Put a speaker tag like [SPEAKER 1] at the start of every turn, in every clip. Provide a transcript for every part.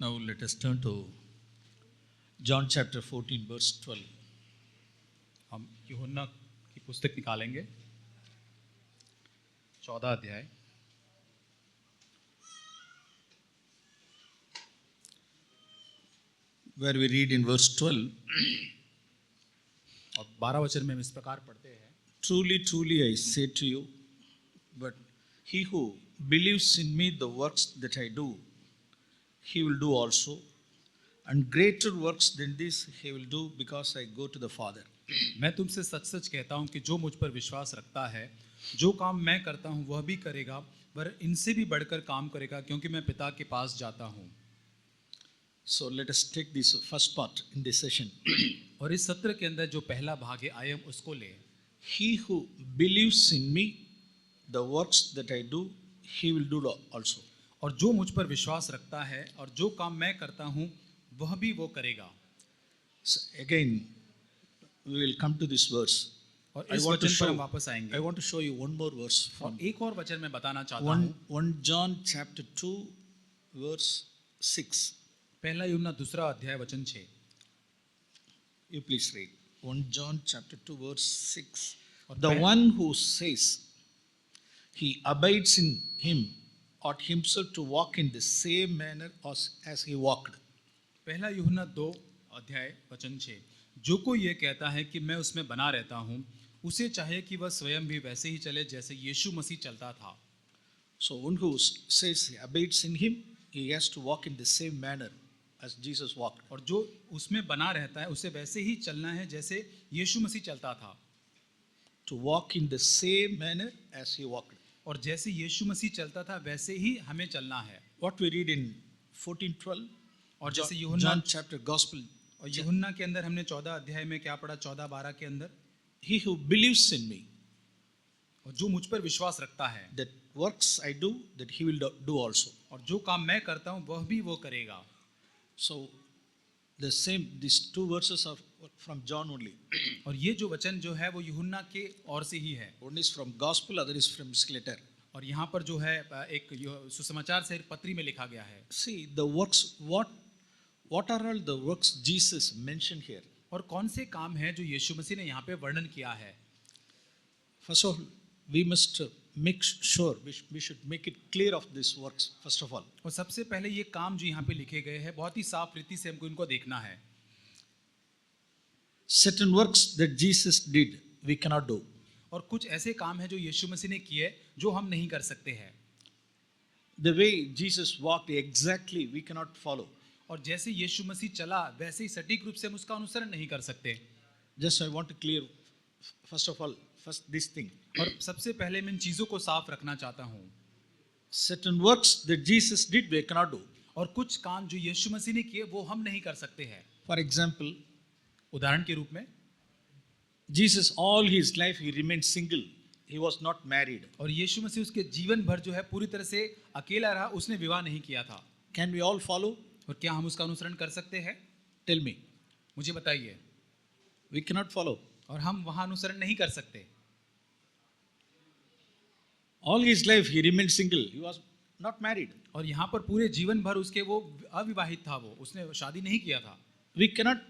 [SPEAKER 1] Now let us turn to John chapter 14, verse 12.
[SPEAKER 2] हम यूहन्ना की पुस्तक निकालेंगे 14 अध्याय
[SPEAKER 1] Where we read in verse 12,
[SPEAKER 2] और 12 वचन में हम इस प्रकार पढ़ते हैं,
[SPEAKER 1] Truly, truly I say to you, but he who believes in me, the works that I do, he will do also, and greater works than this he will do, because I go to the Father.
[SPEAKER 2] मैं तुमसे सच सच कहता हूँ कि जो मुझ पर विश्वास रखता है, जो काम मैं करता हूँ वह भी करेगा, पर इनसे भी बढ़कर काम करेगा, क्योंकि मैं पिता के पास जाता हूँ।
[SPEAKER 1] So let us take this first part in this session.
[SPEAKER 2] और इस सत्र के अंदर जो पहला भाग है, आइए हम उसको लें।
[SPEAKER 1] He who believes in me, the works that I do, he will do also.
[SPEAKER 2] और जो मुझ पर विश्वास रखता है और जो काम मैं करता हूँ वह भी वो करेगा।
[SPEAKER 1] So again, we will come to this verse.
[SPEAKER 2] और
[SPEAKER 1] I
[SPEAKER 2] इस
[SPEAKER 1] want to
[SPEAKER 2] वचन पर हम
[SPEAKER 1] show.
[SPEAKER 2] वापस
[SPEAKER 1] I
[SPEAKER 2] आएंगे।
[SPEAKER 1] want to show you one more verse
[SPEAKER 2] और
[SPEAKER 1] from
[SPEAKER 2] एक और वचन मैं बताना चाहता हूँ।
[SPEAKER 1] 1 John chapter 2, verse 6.
[SPEAKER 2] पहला यूहन्ना दूसरा अध्याय वचन 6।
[SPEAKER 1] You please read. 1 John chapter 2, verse 6.
[SPEAKER 2] और
[SPEAKER 1] The one who says he abides in him ought himself to walk in the same manner as he walked.
[SPEAKER 2] पहला यूहन्ना 2 अध्याय वचन 6। जो कोई ये कहता है कि मैं उसमें बना रहता हूँ, उसे चाहिए कि वह स्वयं भी वैसे ही चले जैसे यीशु मसीह चलता था।
[SPEAKER 1] So one who says he abides in him, he has to walk in the same manner as Jesus walked.
[SPEAKER 2] और जो उसमें बना रहता है उसे वैसे ही चलना है जैसे यीशु मसीह चलता था।
[SPEAKER 1] To walk in the same manner as he walked.
[SPEAKER 2] और जैसे यीशु मसीह चलता था वैसे ही हमें चलना है।
[SPEAKER 1] What we read in 14:12,
[SPEAKER 2] और जैसे
[SPEAKER 1] John chapter gospel,
[SPEAKER 2] और यूहन्ना के अंदर हमने 14 अध्याय में क्या पढ़ा? 14-12 के अंदर,
[SPEAKER 1] he who believes in me,
[SPEAKER 2] और जो मुझ पर विश्वास रखता है,
[SPEAKER 1] that works I do, that he will do also.
[SPEAKER 2] और जो काम मैं करता हूँ वह भी वो करेगा।
[SPEAKER 1] So the same, these two verses are from John only.
[SPEAKER 2] और ये जो वचन जो है वो यूहन्ना के ओर से ही है।
[SPEAKER 1] One is from gospel, other is from his letter.
[SPEAKER 2] और यहाँ पर जो है एक सुसमाचार से पत्री में लिखा गया है।
[SPEAKER 1] See the works, what are all the works Jesus mentioned here?
[SPEAKER 2] और कौन से काम हैं जो यीशु मसीह ने यहाँ पे वर्णन किया है?
[SPEAKER 1] First of all, we must make sure, we should make it clear of these works first of all.
[SPEAKER 2] और सबसे पहले ये काम जो यहाँ पे लिखे गए हैं बहुत ही साफ रीति से हमको इनको देखना है।
[SPEAKER 1] Certain works that Jesus did, we cannot do.
[SPEAKER 2] और कुछ ऐसे काम हैं जो यीशु मसीह ने किए जो हम नहीं कर सकते हैं।
[SPEAKER 1] The way Jesus walked exactly, we cannot follow.
[SPEAKER 2] और जैसे यीशु मसीह चला वैसे ही सटीक रूप से हम उसका अनुसरण नहीं कर सकते।
[SPEAKER 1] Just I want to clear first of all, first this thing.
[SPEAKER 2] और सबसे पहले मैं इन चीज़ों को साफ रखना चाहता हूँ।
[SPEAKER 1] Certain works that Jesus did, we cannot do.
[SPEAKER 2] और कुछ काम जो यीशु मसीह ने किए वो हम नहीं कर सकते हैं।
[SPEAKER 1] For example,
[SPEAKER 2] उदाहरण के रूप में,
[SPEAKER 1] Jesus all his life he remained single. He was not married.
[SPEAKER 2] और यीशु मसीह उसके जीवन भर जो है पूरी तरह से अकेला रहा, उसने विवाह नहीं किया था।
[SPEAKER 1] Can we all follow?
[SPEAKER 2] और क्या हम उसका अनुसरण कर सकते हैं?
[SPEAKER 1] Tell me.
[SPEAKER 2] मुझे बताइए।
[SPEAKER 1] We cannot follow.
[SPEAKER 2] और हम वहाँ अनुसरण नहीं कर सकते।
[SPEAKER 1] All his life he remained single. He was not married.
[SPEAKER 2] और यहाँ पर पूरे जीवन भर उसके वो अविवाहित था, वो उसने शादी नहीं किया था।
[SPEAKER 1] We cannot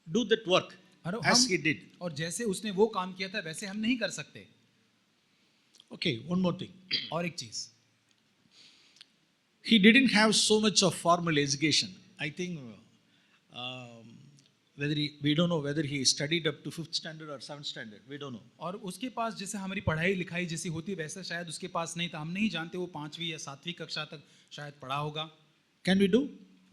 [SPEAKER 1] do that work as he did.
[SPEAKER 2] और जैसे उसने वो काम किया था वैसे हम नहीं कर सकते।
[SPEAKER 1] Okay, one more thing.
[SPEAKER 2] और एक चीज,
[SPEAKER 1] He didn't have so much of formal education. I think we don't know whether he studied up to 5th standard or 7th standard. We don't know.
[SPEAKER 2] और उसके पास जैसे हमारी पढ़ाई लिखाई जैसी होती है वैसा शायद उसके पास नहीं था। हम नहीं जानते वो 5वीं या 7वीं कक्षा तक शायद पढ़ा होगा।
[SPEAKER 1] Can we do?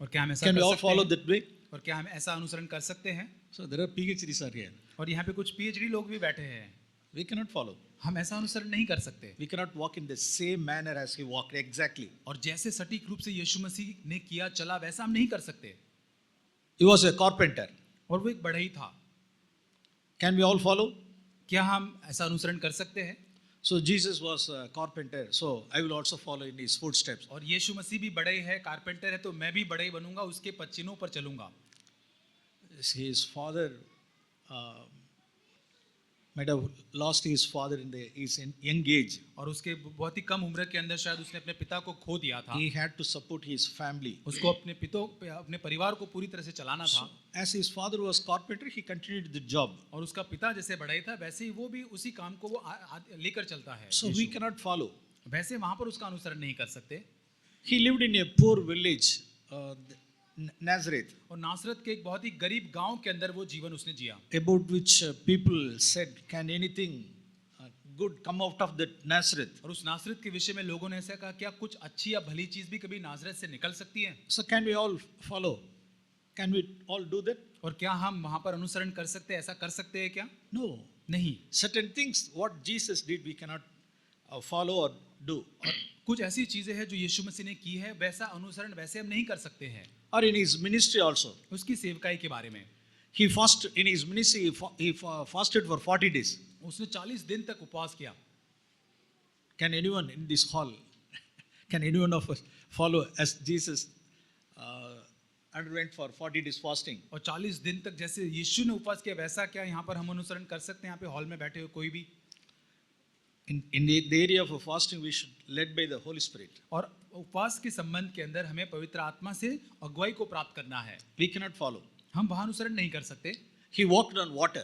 [SPEAKER 2] और क्या हम ऐसा
[SPEAKER 1] Can
[SPEAKER 2] कर
[SPEAKER 1] we all
[SPEAKER 2] सकते
[SPEAKER 1] follow
[SPEAKER 2] हैं?
[SPEAKER 1] that way?
[SPEAKER 2] और क्या हम ऐसा अनुसरण कर सकते हैं?
[SPEAKER 1] So there are PhDs are here.
[SPEAKER 2] और यहाँ पे कुछ PhD लोग भी बैठे हैं।
[SPEAKER 1] We cannot follow.
[SPEAKER 2] हम ऐसा अनुसरण नहीं कर सकते।
[SPEAKER 1] We cannot walk in the same manner as he walked exactly.
[SPEAKER 2] और जैसे सटीक रूप से यीशु मसीह ने किया चला वैसा हम नहीं कर सकते।
[SPEAKER 1] He was a carpenter.
[SPEAKER 2] और वो एक बढ़ई था।
[SPEAKER 1] Can we all follow?
[SPEAKER 2] क्या हम ऐसा अनुसरण कर सकते हैं?
[SPEAKER 1] So Jesus was a carpenter. So I will also follow in his footsteps.
[SPEAKER 2] और यीशु मसीह भी बढ़ई है, कारपेंटर है, तो मैं भी बढ़ई बनूंगा, उसके पदचिन्हों पर चलूंगा।
[SPEAKER 1] His father might have lost his father in his young age.
[SPEAKER 2] और उसके बहुत ही कम उम्र के अंदर शायद उसने अपने पिता को खो दिया था।
[SPEAKER 1] He had to support his family.
[SPEAKER 2] उसको अपने परिवार को पूरी तरह से चलाना था।
[SPEAKER 1] As his father was carpenter, he continued the job.
[SPEAKER 2] और उसका पिता जैसे बढ़ाई था वैसे ही वो भी उसी काम को वो लेकर चलता है।
[SPEAKER 1] So we cannot follow.
[SPEAKER 2] वैसे वहां पर उसका अनुसरण नहीं कर सकते।
[SPEAKER 1] He lived in a poor village, Nazareth,
[SPEAKER 2] और नासरत के एक बहुत ही गरीब गांव के अंदर वो जीवन उसने जिया,
[SPEAKER 1] about which people said, can anything good come out of that Nazareth?
[SPEAKER 2] और उस नासरत के विषय में लोगों ने ऐसा कहा क्या कुछ अच्छी या भली चीज भी कभी नासरत से निकल सकती है?
[SPEAKER 1] So can we all follow? Can we all do that?
[SPEAKER 2] और क्या हम वहां पर अनुसरण कर सकते हैं, ऐसा कर सकते हैं क्या?
[SPEAKER 1] No.
[SPEAKER 2] नहीं।
[SPEAKER 1] Certain things what Jesus did we cannot follow or do.
[SPEAKER 2] और कुछ ऐसी चीजें हैं जो यीशु मसीह ने की है, वैसा अनुसरण वैसे हम नहीं कर सकते हैं।
[SPEAKER 1] Or in his ministry also.
[SPEAKER 2] उसकी सेवकाई के बारे में
[SPEAKER 1] He fasted in his ministry. He fasted for 40 days.
[SPEAKER 2] उसने 40 दिन तक उपवास किया।
[SPEAKER 1] Can anyone in this hall, can anyone of us follow as Jesus underwent for 40 days fasting?
[SPEAKER 2] और 40 दिन तक जैसे यीशु ने उपवास किया वैसा क्या यहाँ पर हम अनुसरण कर सकते हैं? यहाँ पे हॉल में बैठे हुए कोई भी?
[SPEAKER 1] In the area of fasting, we should led by the Holy Spirit.
[SPEAKER 2] और उपवास के संबंध के अंदर हमें पवित्र आत्मा से अगुवाई को प्राप्त करना है।
[SPEAKER 1] We cannot follow.
[SPEAKER 2] हम वहाँ अनुसरण नहीं कर सकते।
[SPEAKER 1] He walked on water.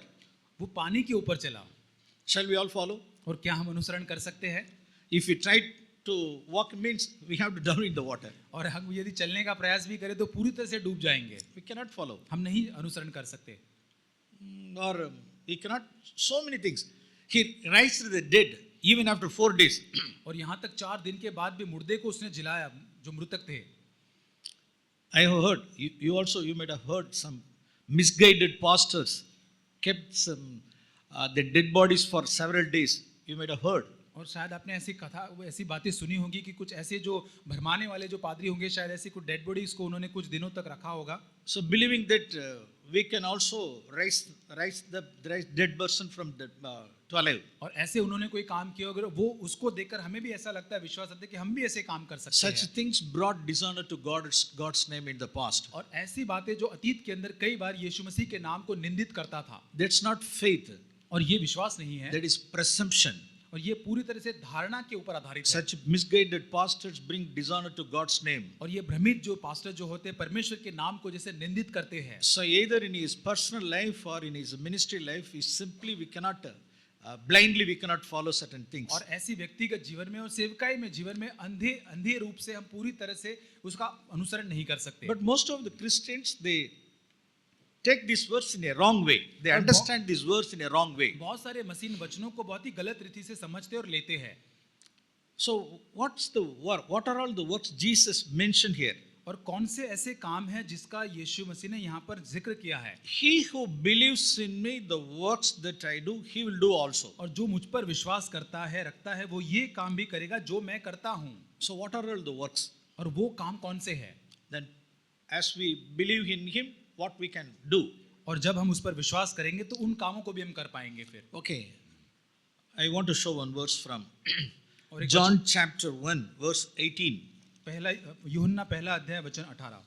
[SPEAKER 2] वो पानी के ऊपर चला।
[SPEAKER 1] Shall we all follow?
[SPEAKER 2] और क्या हम अनुसरण कर सकते हैं?
[SPEAKER 1] If we try to walk means we have to drown in the water.
[SPEAKER 2] और हम यदि चलने का प्रयास भी करें तो पूरी तरह से डूब जाएंगे।
[SPEAKER 1] We cannot follow.
[SPEAKER 2] हम नहीं अनुसरण कर सकते।
[SPEAKER 1] Or we cannot, so many things. He raised the dead even after 4 days.
[SPEAKER 2] और यहाँ तक 4 दिन के बाद भी मुर्दे को उसने जिलाया जो मृतक थे।
[SPEAKER 1] I have heard, you might have heard some misguided pastors kept some the dead bodies for several days. You might have heard.
[SPEAKER 2] और शायद आपने ऐसी बातें सुनी होंगी कि कुछ ऐसे जो भरमाने वाले जो पादरी होंगे शायद ऐसी कुछ डेड बॉडीज को उन्होंने कुछ दिनों तक रखा होगा।
[SPEAKER 1] So believing that we can also raise the dead person from the to alive.
[SPEAKER 2] और ऐसे उन्होंने कोई काम किया अगर वो उसको देखकर हमें भी ऐसा लगता है, विश्वास आता है कि हम भी ऐसे काम कर सकते
[SPEAKER 1] Such
[SPEAKER 2] हैं।
[SPEAKER 1] things brought dishonor to God's name in the past.
[SPEAKER 2] और ऐसी बातें जो अतीत के अंदर कई बार यीशु मसीह के नाम को निंदित करता था।
[SPEAKER 1] That's not faith.
[SPEAKER 2] और ये विश्वास नहीं है।
[SPEAKER 1] That is presumption.
[SPEAKER 2] और ये पूरी तरह से धारणा के ऊपर आधारित है।
[SPEAKER 1] Such misguided pastors bring dishonor to God's name.
[SPEAKER 2] और ये भ्रमित जो पास्टर जो होते हैं परमेश्वर के नाम को जैसे निंदित करते हैं।
[SPEAKER 1] So either in his personal life or in his ministry life, is simply we cannot blindly we cannot follow certain things.
[SPEAKER 2] और ऐसी व्यक्तिगत जीवन में और सेवकाई में जीवन में अंधे रूप से हम पूरी तरह से उसका अनुसरण नहीं कर सकते।
[SPEAKER 1] But most of the Christians they take this verse in a wrong way. They understand this verse in a wrong way.
[SPEAKER 2] बहुत सारे मसीह वचनों को बहुत ही गलत रीति से समझते और लेते हैं।
[SPEAKER 1] So what's the work? What are all the works Jesus mentioned here?
[SPEAKER 2] और कौन से ऐसे काम हैं जिसका यीशु मसीह ने यहाँ पर जिक्र किया है?
[SPEAKER 1] He who believes in me, the works that I do, he will do also.
[SPEAKER 2] और जो मुझ पर विश्वास करता है रखता है वो ये काम भी करेगा जो मैं करता हूँ।
[SPEAKER 1] So what are all the works?
[SPEAKER 2] और वो काम कौन से हैं?
[SPEAKER 1] Then as we believe in him, what we can do?
[SPEAKER 2] और जब हम उस पर विश्वास करेंगे तो उन कामों को भी हम कर पाएंगे फिर।
[SPEAKER 1] Okay. I want to show one verse from
[SPEAKER 2] और एक
[SPEAKER 1] John chapter 1 verse 18.
[SPEAKER 2] पहला यूहन्ना पहला अध्याय वचन 18।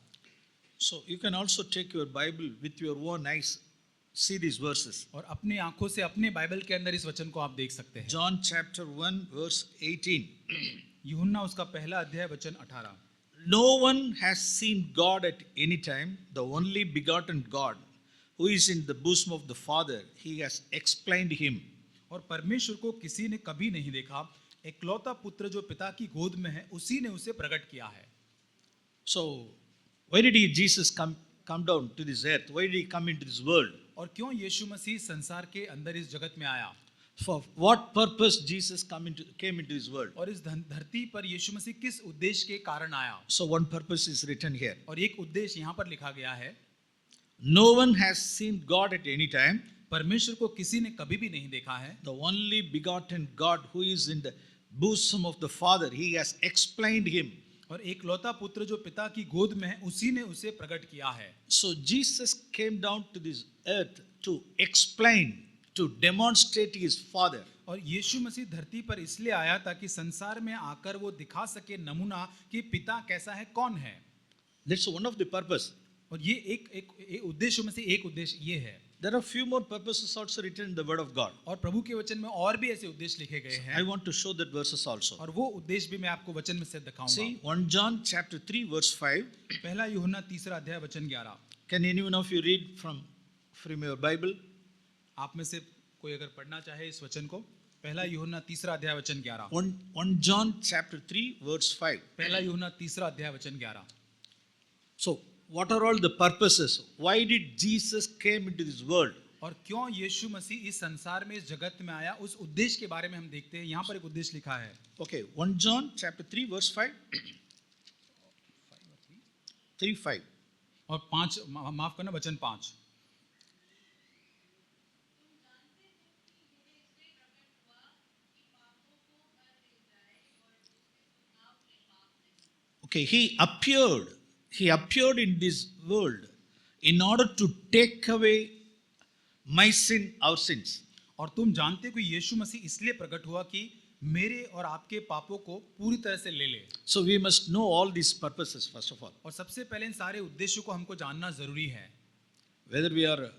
[SPEAKER 1] So you can also take your Bible with your own eyes, see these verses.
[SPEAKER 2] और अपनी आंखों से अपने बाइबल के अंदर इस वचन को आप देख सकते हैं।
[SPEAKER 1] John chapter 1 verse 18.
[SPEAKER 2] यूहन्ना उसका पहला अध्याय वचन 18।
[SPEAKER 1] No one has seen God at any time, the only begotten God, who is in the bosom of the Father, he has explained him.
[SPEAKER 2] और परमेश्वर को किसी ने कभी नहीं देखा, एकलौता पुत्र जो पिता की गोद में है उसी ने उसे प्रकट किया है।
[SPEAKER 1] So why did Jesus come down to this earth? Why did he come into this world?
[SPEAKER 2] और क्यों यीशु मसीह संसार के अंदर इस जगत में आया?
[SPEAKER 1] For what purpose Jesus came into this world?
[SPEAKER 2] और इस धरती पर यीशु मसीह किस उद्देश्य के कारण आया?
[SPEAKER 1] So one purpose is written here.
[SPEAKER 2] और एक उद्देश्य यहाँ पर लिखा गया है।
[SPEAKER 1] No one has seen God at any time.
[SPEAKER 2] परमेश्वर को किसी ने कभी भी नहीं देखा है।
[SPEAKER 1] The only begotten God who is in the bosom of the Father, he has explained him.
[SPEAKER 2] और एकलौता पुत्र जो पिता की गोद में है उसी ने उसे प्रकट किया है।
[SPEAKER 1] So Jesus came down to this earth to explain, to demonstrate his Father.
[SPEAKER 2] और यीशु मसीह धरती पर इसलिए आया ताकि संसार में आकर वो दिखा सके नमूना कि पिता कैसा है, कौन है।
[SPEAKER 1] That's one of the purpose.
[SPEAKER 2] और ये एक उद्देश्य में से एक उद्देश्य ये है।
[SPEAKER 1] There are few more purposes also written in the Word of God.
[SPEAKER 2] और प्रभु के वचन में और भी ऐसे उद्देश्य लिखे गए
[SPEAKER 1] I
[SPEAKER 2] हैं
[SPEAKER 1] want to show that verses also.
[SPEAKER 2] और वो उद्देश्य भी मैं आपको वचन में से दिखाऊंगा।
[SPEAKER 1] See, 1 John chapter 3 verse 5.
[SPEAKER 2] पहला यूहन्ना 3 अध्याय वचन 11।
[SPEAKER 1] Can any one of you read from your Bible?
[SPEAKER 2] आप में से कोई अगर पढ़ना चाहे इस वचन को, पहला यूहन्ना 3 अध्याय वचन 11।
[SPEAKER 1] 1 John chapter 3 verse 5.
[SPEAKER 2] पहला यूहन्ना 3 अध्याय वचन 11।
[SPEAKER 1] So, what are all the purposes? Why did Jesus came into this world?
[SPEAKER 2] और क्यों यीशु मसीह इस संसार में इस जगत में आया, उस उद्देश्य के बारे में हम देखते हैं। यहाँ पर एक उद्देश्य लिखा है।
[SPEAKER 1] Okay, 1 John chapter 3 verse 5. 3:5.
[SPEAKER 2] और 5 माफ करना वचन 5।
[SPEAKER 1] Okay, he appeared in this world in order to take away my sin, our sins.
[SPEAKER 2] और तुम जानते हो कि यीशु मसीह इसलिए प्रकट हुआ कि मेरे और आपके पापों को पूरी तरह से ले ले।
[SPEAKER 1] So we must know all these purposes first of all.
[SPEAKER 2] और सबसे पहले इन सारे उद्देश्यों को हमको जानना जरूरी है।
[SPEAKER 1] Whether we are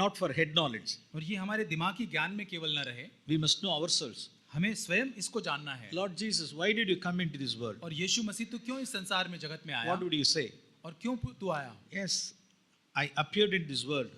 [SPEAKER 1] not for head knowledge,
[SPEAKER 2] और ये हमारे दिमागी ज्ञान में केवल न रहे,
[SPEAKER 1] we must know ourselves.
[SPEAKER 2] हमें स्वयं इसको जानना है।
[SPEAKER 1] Lord Jesus, why did you come into this world?
[SPEAKER 2] और यीशु मसीह तू क्यों इस संसार में जगत में आया?
[SPEAKER 1] What would you say?
[SPEAKER 2] और क्यों तू आया?
[SPEAKER 1] Yes, I appeared in this world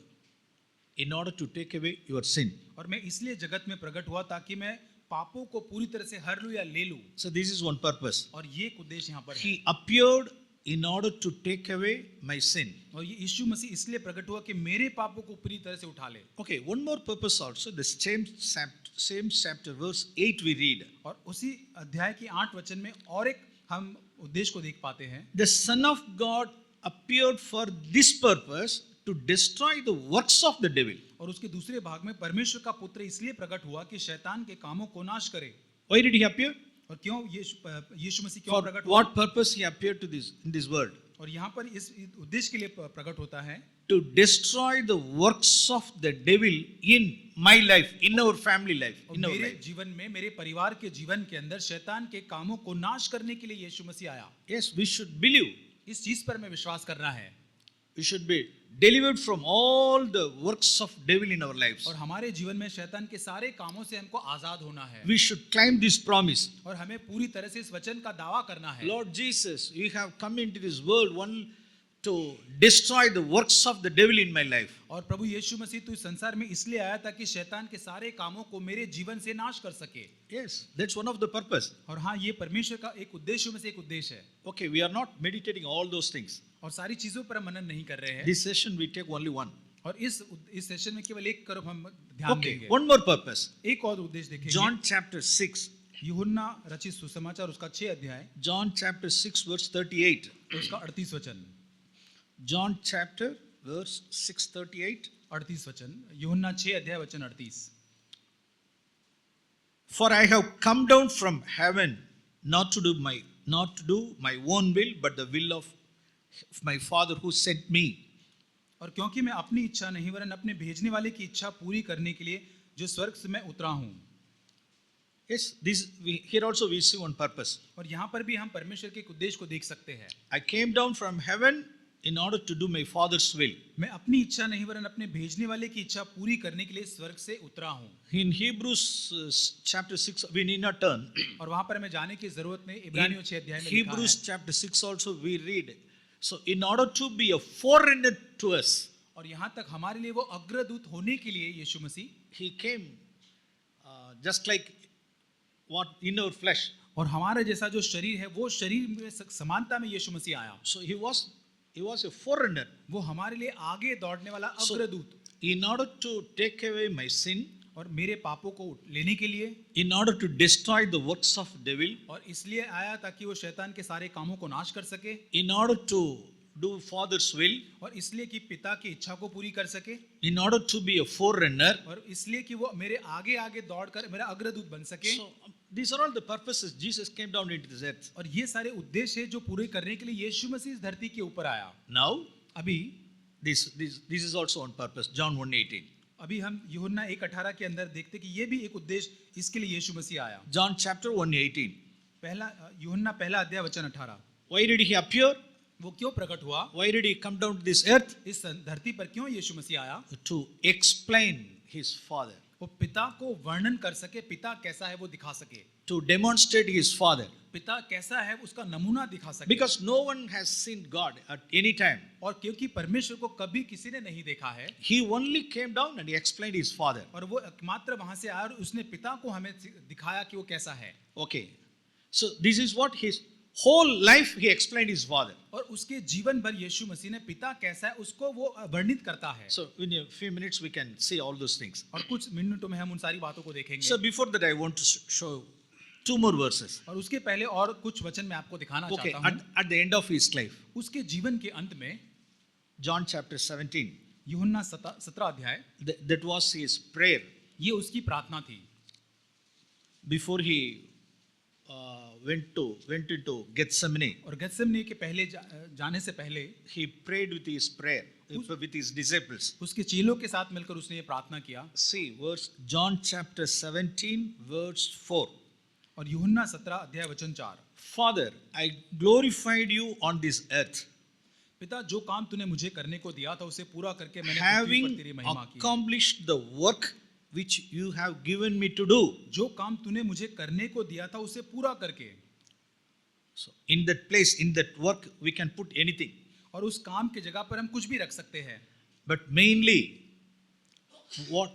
[SPEAKER 1] in order to take away your sin.
[SPEAKER 2] और मैं इसलिए जगत में प्रकट हुआ ताकि मैं पापों को पूरी तरह से हर लूं या ले लूं।
[SPEAKER 1] So this is one purpose.
[SPEAKER 2] और ये एक उद्देश्य यहाँ पर है।
[SPEAKER 1] He appeared in order to take away my sin.
[SPEAKER 2] और ये यीशु मसीह इसलिए प्रकट हुआ कि मेरे पापों को पूरी तरह से उठा ले।
[SPEAKER 1] Okay, one more purpose also. The same chapter, verse 8 we read.
[SPEAKER 2] और उसी अध्याय की 8 वचन में और एक हम उद्देश्य को देख पाते हैं।
[SPEAKER 1] The Son of God appeared for this purpose to destroy the works of the devil.
[SPEAKER 2] और उसके दूसरे भाग में परमेश्वर का पुत्र इसलिए प्रकट हुआ कि शैतान के कामों को नाश करे।
[SPEAKER 1] Why did he appear?
[SPEAKER 2] और क्यों यीशु मसीह क्यों
[SPEAKER 1] For
[SPEAKER 2] प्रकट हुआ?
[SPEAKER 1] what purpose he appeared to in this world?
[SPEAKER 2] और यहाँ पर इस उद्देश्य के लिए प्रकट होता है
[SPEAKER 1] To destroy the works of the devil in my life, in our family life,
[SPEAKER 2] और
[SPEAKER 1] in our
[SPEAKER 2] मेरे
[SPEAKER 1] life.
[SPEAKER 2] जीवन में, मेरे परिवार के जीवन के अंदर शैतान के कामों को नाश करने के लिए यीशु मसीह आया।
[SPEAKER 1] Yes, we should believe.
[SPEAKER 2] इस चीज पर मैं विश्वास करना है।
[SPEAKER 1] We should be delivered from all the works of devil in our lives.
[SPEAKER 2] और हमारे जीवन में शैतान के सारे कामों से हमको आजाद होना है।
[SPEAKER 1] We should claim this promise.
[SPEAKER 2] और हमें पूरी तरह से इस वचन का दावा करना है।
[SPEAKER 1] Lord Jesus, you have come into this world one to destroy the works of the devil in my life.
[SPEAKER 2] और प्रभु यीशु मसीह तू इस संसार में इसलिए आया ताकि शैतान के सारे कामों को मेरे जीवन से नाश कर सके।
[SPEAKER 1] Yes, that's one of the purpose.
[SPEAKER 2] और हाँ, ये परमेश्वर का एक उद्देश्य में से एक उद्देश्य है।
[SPEAKER 1] Okay, we are not meditating all those things.
[SPEAKER 2] और सारी चीजों पर हम मनन नहीं कर रहे हैं।
[SPEAKER 1] This session we take only one.
[SPEAKER 2] और इस सेशन में केवल एक तरफ हम ध्यान
[SPEAKER 1] Okay,
[SPEAKER 2] देंगे।
[SPEAKER 1] one more purpose.
[SPEAKER 2] एक और उद्देश्य देखेंगे।
[SPEAKER 1] John chapter 6.
[SPEAKER 2] यूहन्ना रचित सुसमाचार उसका 6 अध्याय
[SPEAKER 1] John chapter 6 verse 38.
[SPEAKER 2] और उसका 38 वचन।
[SPEAKER 1] John chapter verse 6:38.
[SPEAKER 2] 38 वचन, यूहन्ना 6 अध्याय वचन 38।
[SPEAKER 1] For I have come down from heaven not to do my own will, but the will of my Father who sent me.
[SPEAKER 2] और क्योंकि मैं अपनी इच्छा नहीं वरन अपने भेजने वाले की इच्छा पूरी करने के लिए जो स्वर्ग से मैं उतरा हूँ।
[SPEAKER 1] Yes, here also we see one purpose.
[SPEAKER 2] और यहाँ पर भी हम परमेश्वर के एक उद्देश्य को देख सकते हैं।
[SPEAKER 1] I came down from heaven in order to do my Father's will.
[SPEAKER 2] मैं अपनी इच्छा नहीं वरन अपने भेजने वाले की इच्छा पूरी करने के लिए स्वर्ग से उतरा हूँ।
[SPEAKER 1] In Hebrews chapter 6, we need not turn.
[SPEAKER 2] और वहाँ पर हमें जाने की जरूरत नहीं। इब्रानियों 6 अध्याय में लिखा
[SPEAKER 1] Hebrews
[SPEAKER 2] है।
[SPEAKER 1] chapter 6 also we read. So in order to be a forerunner to us,
[SPEAKER 2] और यहाँ तक हमारे लिए वो अग्रदूत होने के लिए यीशु मसीह,
[SPEAKER 1] he came just like what in our flesh.
[SPEAKER 2] और हमारा जैसा जो शरीर है वो शरीर में समानता में यीशु मसीह आया।
[SPEAKER 1] So he was a forerunner.
[SPEAKER 2] वो हमारे लिए आगे दौड़ने वाला
[SPEAKER 1] So,
[SPEAKER 2] अग्रदूत,
[SPEAKER 1] in order to take away my sin,
[SPEAKER 2] और मेरे पापों को लेने के लिए,
[SPEAKER 1] in order to destroy the works of devil,
[SPEAKER 2] और इसलिए आया ताकि वो शैतान के सारे कामों को नाश कर सके,
[SPEAKER 1] in order to do Father's will,
[SPEAKER 2] और इसलिए कि पिता की इच्छा को पूरी कर सके,
[SPEAKER 1] in order to be a forerunner.
[SPEAKER 2] और इसलिए कि वो मेरे आगे आगे दौड़कर मेरा अग्रदूत बन सके।
[SPEAKER 1] So these are all the purposes Jesus came down into this earth.
[SPEAKER 2] और ये सारे उद्देश्य हैं जो पूरे करने के लिए यीशु मसीह इस धरती के ऊपर आया।
[SPEAKER 1] Now
[SPEAKER 2] अभी
[SPEAKER 1] this is also on purpose. John 1:18.
[SPEAKER 2] अभी हम यूहन्ना 1:18 के अंदर देखते कि ये भी एक उद्देश्य इसके लिए यीशु मसीह आया।
[SPEAKER 1] John chapter 1:18.
[SPEAKER 2] यूहन्ना पहला अध्याय वचन 18।
[SPEAKER 1] Why did he appear?
[SPEAKER 2] वो क्यों प्रकट हुआ?
[SPEAKER 1] Why did he come down to this earth?
[SPEAKER 2] इस धरती पर क्यों यीशु मसीह आया?
[SPEAKER 1] To explain his Father,
[SPEAKER 2] वो पिता को वर्णन कर सके, पिता कैसा है वो दिखा सके,
[SPEAKER 1] to demonstrate his Father.
[SPEAKER 2] पिता कैसा है उसका नमूना दिखा सके।
[SPEAKER 1] Because no one has seen God at any time.
[SPEAKER 2] और क्योंकि परमेश्वर को कभी किसी ने नहीं देखा है,
[SPEAKER 1] He only came down and he explained his Father.
[SPEAKER 2] और वो एकमात्र वहां से आया और उसने पिता को हमें दिखाया कि वो कैसा है।
[SPEAKER 1] Okay. So this is what his whole life he explained his Father.
[SPEAKER 2] और उसके जीवन भर यीशु मसीह ने पिता कैसा है उसको वो वर्णित करता है।
[SPEAKER 1] So in a few minutes we can see all those things.
[SPEAKER 2] और कुछ मिनटों में हम उन सारी बातों को देखेंगे।
[SPEAKER 1] So before that I want to show two more verses.
[SPEAKER 2] और उसके पहले और कुछ वचन मैं आपको दिखाना
[SPEAKER 1] Okay,
[SPEAKER 2] चाहता हूँ।
[SPEAKER 1] at the end of his life,
[SPEAKER 2] उसके जीवन के अंत में
[SPEAKER 1] John chapter 17,
[SPEAKER 2] यूहन्ना 17 अध्याय,
[SPEAKER 1] that was his prayer
[SPEAKER 2] ये उसकी प्रार्थना थी।
[SPEAKER 1] before he went into Gethsemane.
[SPEAKER 2] और गेत्सेमनी के पहले जाने से पहले
[SPEAKER 1] He prayed with his prayer with his disciples.
[SPEAKER 2] उसके चेलों के साथ मिलकर उसने ये प्रार्थना किया।
[SPEAKER 1] See verse John chapter 17 verse 4.
[SPEAKER 2] और यूहन्ना 17 अध्याय वचन 4,
[SPEAKER 1] Father, I glorified you on this earth,
[SPEAKER 2] पिता जो काम तूने मुझे करने को दिया था उसे पूरा करके मैंने पृथ्वी पर तेरी
[SPEAKER 1] having
[SPEAKER 2] महिमा की।
[SPEAKER 1] accomplished the work which you have given me to do.
[SPEAKER 2] जो काम तूने मुझे करने को दिया था उसे पूरा करके।
[SPEAKER 1] So in that place, in that work, we can put anything.
[SPEAKER 2] और उस काम की जगह पर हम कुछ भी रख सकते हैं।
[SPEAKER 1] But mainly, what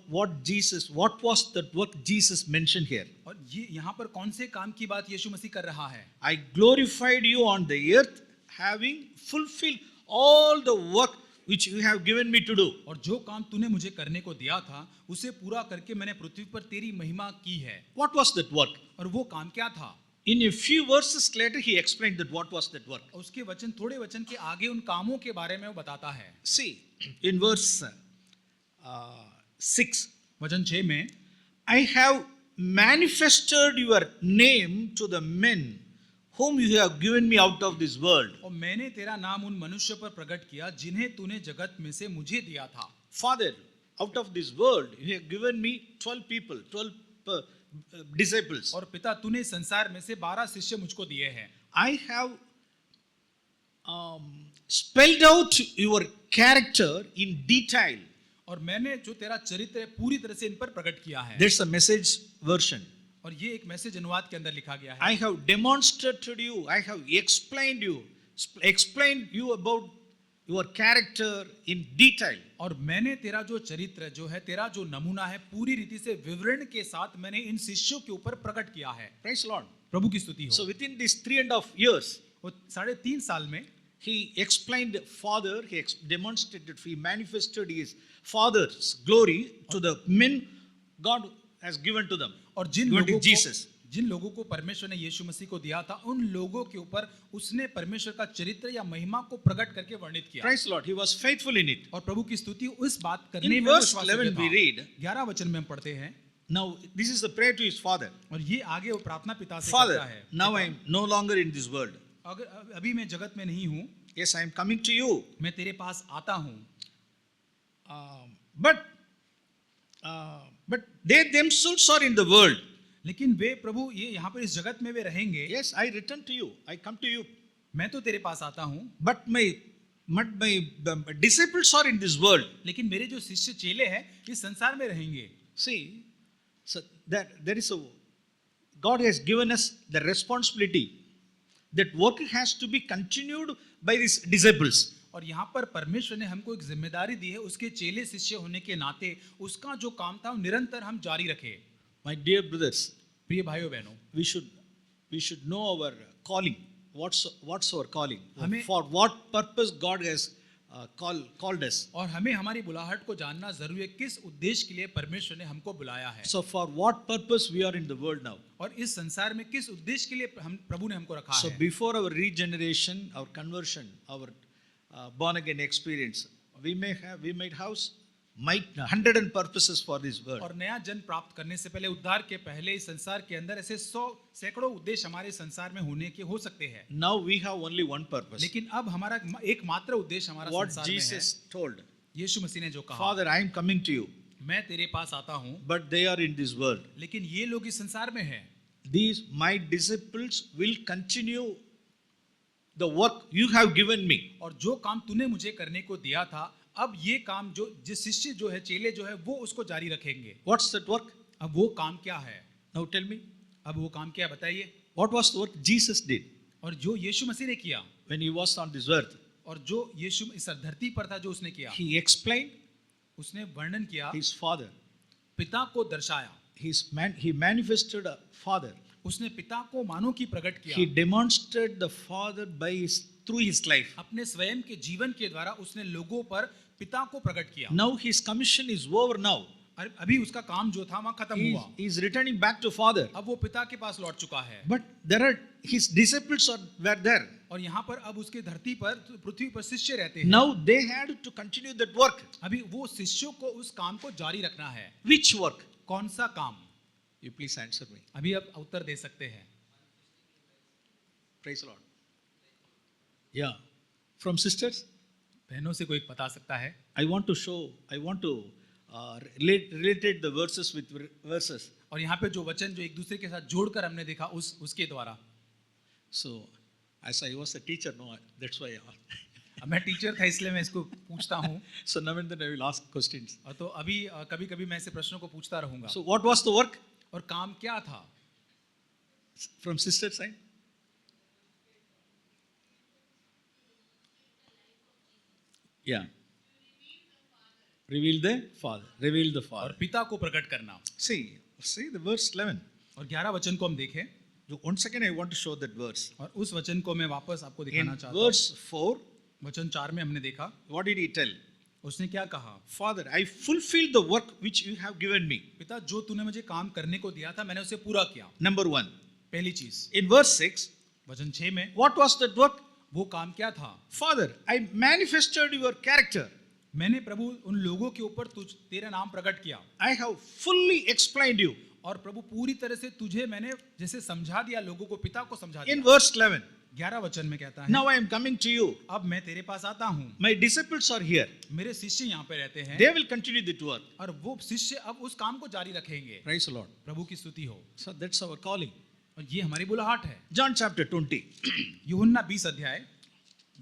[SPEAKER 1] was that work Jesus mentioned here?
[SPEAKER 2] और ये यहाँ पर कौन से काम की बात यीशु मसीह कर रहा है?
[SPEAKER 1] I glorified you on the earth, having fulfilled all the work which you have given me to do.
[SPEAKER 2] और जो काम तूने मुझे करने को दिया था उसे पूरा करके मैंने पृथ्वी पर तेरी महिमा की है।
[SPEAKER 1] What was that work?
[SPEAKER 2] और वो काम क्या था?
[SPEAKER 1] In a few verses later, he explained that what was that work.
[SPEAKER 2] उसके वचन, थोड़े वचन के आगे उन कामों के बारे में वो बताता है।
[SPEAKER 1] See, in verse 6,
[SPEAKER 2] वचन 6 में,
[SPEAKER 1] I have manifested your name to the men whom you have given me out of this world.
[SPEAKER 2] और मैंने तेरा नाम उन मनुष्य पर प्रकट किया जिन्हें तूने जगत में से मुझे दिया था।
[SPEAKER 1] Father, out of this world, you have given me 12 people, 12 disciples.
[SPEAKER 2] और पिता तूने संसार में से 12 शिष्य मुझको दिए हैं।
[SPEAKER 1] I have spelled out your character in detail.
[SPEAKER 2] और मैंने जो तेरा चरित्र है पूरी तरह से इन पर प्रकट किया है।
[SPEAKER 1] There's a message version.
[SPEAKER 2] और ये एक मैसेज अनुवाद के अंदर लिखा गया है।
[SPEAKER 1] I have demonstrated you, I have explained you about your character in detail.
[SPEAKER 2] और मैंने तेरा जो चरित्र जो है, तेरा जो नमूना है, पूरी रीति से विवरण के साथ मैंने इन शिष्यों के ऊपर प्रकट किया है।
[SPEAKER 1] Praise the Lord.
[SPEAKER 2] प्रभु की स्तुति हो।
[SPEAKER 1] So within these 3.5 years,
[SPEAKER 2] वो 3.5 साल में
[SPEAKER 1] he explained Father, he demonstrated, he manifested his Father's glory to the men God has given to them.
[SPEAKER 2] और जिन लोगों को परमेश्वर ने यीशु मसीह को दिया था, उन लोगों के ऊपर उसने परमेश्वर का चरित्र या महिमा को प्रकट करके वर्णित किया।
[SPEAKER 1] Praise the Lord. He was faithful in it.
[SPEAKER 2] और प्रभु की स्तुति उस बात करने
[SPEAKER 1] In
[SPEAKER 2] में
[SPEAKER 1] verse
[SPEAKER 2] विश्वास
[SPEAKER 1] 11 we read,
[SPEAKER 2] 11 वचन में हम पढ़ते हैं।
[SPEAKER 1] now this is the prayer to his Father.
[SPEAKER 2] और ये आगे वो प्रार्थना पिता से
[SPEAKER 1] Father,
[SPEAKER 2] करता है।
[SPEAKER 1] now I am no longer in this world.
[SPEAKER 2] अगर अभी मैं जगत में नहीं हूँ,
[SPEAKER 1] Yes, I am coming to you.
[SPEAKER 2] मैं तेरे पास आता हूँ।
[SPEAKER 1] But they themselves are in the world.
[SPEAKER 2] लेकिन वे प्रभु ये यहाँ पर इस जगत में वे रहेंगे।
[SPEAKER 1] Yes, I return to you. I come to you.
[SPEAKER 2] मैं तो तेरे पास आता हूँ,
[SPEAKER 1] But my disciples are in this world.
[SPEAKER 2] लेकिन मेरे जो शिष्य चेले हैं इस संसार में रहेंगे।
[SPEAKER 1] See, so that there is a God has given us the responsibility that work has to be continued by these disciples.
[SPEAKER 2] और यहाँ पर परमेश्वर ने हमको एक जिम्मेदारी दी है, उसके चेले शिष्य होने के नाते उसका जो काम था वो निरंतर हम जारी रखें।
[SPEAKER 1] My dear brothers,
[SPEAKER 2] प्रिय भाइयों बहनों,
[SPEAKER 1] we should know our calling. What's our calling?
[SPEAKER 2] हमें-
[SPEAKER 1] For what purpose God has called us.
[SPEAKER 2] और हमें हमारी बुलाहट को जानना जरूरी है, किस उद्देश्य के लिए परमेश्वर ने हमको बुलाया है।
[SPEAKER 1] So for what purpose we are in the world now?
[SPEAKER 2] और इस संसार में किस उद्देश्य के लिए हम प्रभु ने हमको रखा
[SPEAKER 1] So
[SPEAKER 2] है।
[SPEAKER 1] before our regeneration, our conversion, our born again experience, we might have 100 purposes for this world.
[SPEAKER 2] और नया जन्म प्राप्त करने से पहले, उद्धार के पहले इस संसार के अंदर ऐसे 100 सैकड़ों उद्देश्य हमारे संसार में होने के हो सकते हैं।
[SPEAKER 1] Now we have only one purpose.
[SPEAKER 2] लेकिन अब हमारा एकमात्र उद्देश्य हमारा
[SPEAKER 1] What
[SPEAKER 2] संसार में है।
[SPEAKER 1] Jesus told,
[SPEAKER 2] यीशु मसीह ने जो कहा,
[SPEAKER 1] Father, I am coming to you,
[SPEAKER 2] मैं तेरे पास आता हूँ,
[SPEAKER 1] but they are in this world.
[SPEAKER 2] लेकिन ये लोग इस संसार में हैं।
[SPEAKER 1] These my disciples will continue the work you have given me.
[SPEAKER 2] और जो काम तूने मुझे करने को दिया था, अब ये काम जो जिस शिष्य जो है, चेले जो है, वो उसको जारी रखेंगे।
[SPEAKER 1] What's that work?
[SPEAKER 2] अब वो काम क्या है?
[SPEAKER 1] Now tell me.
[SPEAKER 2] अब वो काम क्या है, बताइए।
[SPEAKER 1] What was the work Jesus did
[SPEAKER 2] और जो यीशु मसीह ने किया,
[SPEAKER 1] when he was on this earth?
[SPEAKER 2] और जो यीशु इस धरती पर था, जो उसने किया,
[SPEAKER 1] He explained
[SPEAKER 2] उसने वर्णन किया,
[SPEAKER 1] his Father.
[SPEAKER 2] पिता को दर्शाया,
[SPEAKER 1] He manifested a Father.
[SPEAKER 2] उसने पिता को मानो की प्रकट
[SPEAKER 1] He
[SPEAKER 2] किया,
[SPEAKER 1] demonstrated the Father through his life.
[SPEAKER 2] अपने स्वयं के जीवन के द्वारा उसने लोगों पर पिता को प्रकट किया।
[SPEAKER 1] Now his commission is over now.
[SPEAKER 2] और अभी उसका काम जो था वहाँ खत्म हुआ,
[SPEAKER 1] He is returning back to Father.
[SPEAKER 2] अब वो पिता के पास लौट चुका है।
[SPEAKER 1] But his disciples were there.
[SPEAKER 2] और यहाँ पर अब उसके धरती पर, पृथ्वी पर शिष्य रहते हैं।
[SPEAKER 1] Now they had to continue that work.
[SPEAKER 2] अभी वो शिष्यों को उस काम को जारी रखना है।
[SPEAKER 1] Which work?
[SPEAKER 2] कौन सा काम?
[SPEAKER 1] You please answer me.
[SPEAKER 2] अभी अब उत्तर दे सकते हैं।
[SPEAKER 1] Praise the Lord. Yeah. From sisters,
[SPEAKER 2] बहनों से कोई बता सकता है?
[SPEAKER 1] I want to related the verses with verses.
[SPEAKER 2] और यहाँ पे जो वचन जो एक दूसरे के साथ जोड़कर हमने देखा, उसके द्वारा।
[SPEAKER 1] So, as I was a teacher, no, that's why.
[SPEAKER 2] अब मैं टीचर था इसलिए मैं इसको पूछता हूँ।
[SPEAKER 1] So now and then I will ask questions.
[SPEAKER 2] और तो अभी कभी-कभी मैं ऐसे प्रश्नों को पूछता रहूँगा।
[SPEAKER 1] So what was the work
[SPEAKER 2] और काम क्या था?
[SPEAKER 1] from sister side? Yeah. Reveal the Father. Reveal the
[SPEAKER 2] और
[SPEAKER 1] Father.
[SPEAKER 2] पिता को प्रकट करना।
[SPEAKER 1] See the verse 11.
[SPEAKER 2] और 11 वचन को हम देखें,
[SPEAKER 1] Once again, I want to show that verse.
[SPEAKER 2] और उस वचन को मैं वापस आपको
[SPEAKER 1] In
[SPEAKER 2] दिखाना चाहता हूँ।
[SPEAKER 1] verse 4,
[SPEAKER 2] वचन 4 में हमने देखा,
[SPEAKER 1] what did he tell?
[SPEAKER 2] उसने क्या कहा?
[SPEAKER 1] Father, I fulfilled the work which you have given me.
[SPEAKER 2] पिता, जो तूने मुझे काम करने को दिया था, मैंने उसे पूरा किया।
[SPEAKER 1] Number 1.
[SPEAKER 2] पहली चीज।
[SPEAKER 1] In verse 6,
[SPEAKER 2] वचन 6 में
[SPEAKER 1] what was that work?
[SPEAKER 2] वो काम क्या था?
[SPEAKER 1] Father, I manifested your character.
[SPEAKER 2] मैंने प्रभु उन लोगों के ऊपर तेरा नाम प्रकट किया।
[SPEAKER 1] I have fully explained you.
[SPEAKER 2] और प्रभु पूरी तरह से तुझे मैंने जैसे समझा दिया, लोगों को, पिता को समझा
[SPEAKER 1] In
[SPEAKER 2] दिया।
[SPEAKER 1] verse 11,
[SPEAKER 2] 11 वचन में कहता है,
[SPEAKER 1] now I am coming to you.
[SPEAKER 2] अब मैं तेरे पास आता हूँ,
[SPEAKER 1] My disciples are here.
[SPEAKER 2] मेरे शिष्य यहाँ पे रहते हैं,
[SPEAKER 1] They will continue the work.
[SPEAKER 2] और वो शिष्य अब उस काम को जारी रखेंगे।
[SPEAKER 1] Praise the Lord.
[SPEAKER 2] प्रभु की स्तुति हो।
[SPEAKER 1] So that's our calling.
[SPEAKER 2] और ये हमारी बुलाहट है।
[SPEAKER 1] John chapter 20.
[SPEAKER 2] यूहन्ना 20 अध्याय,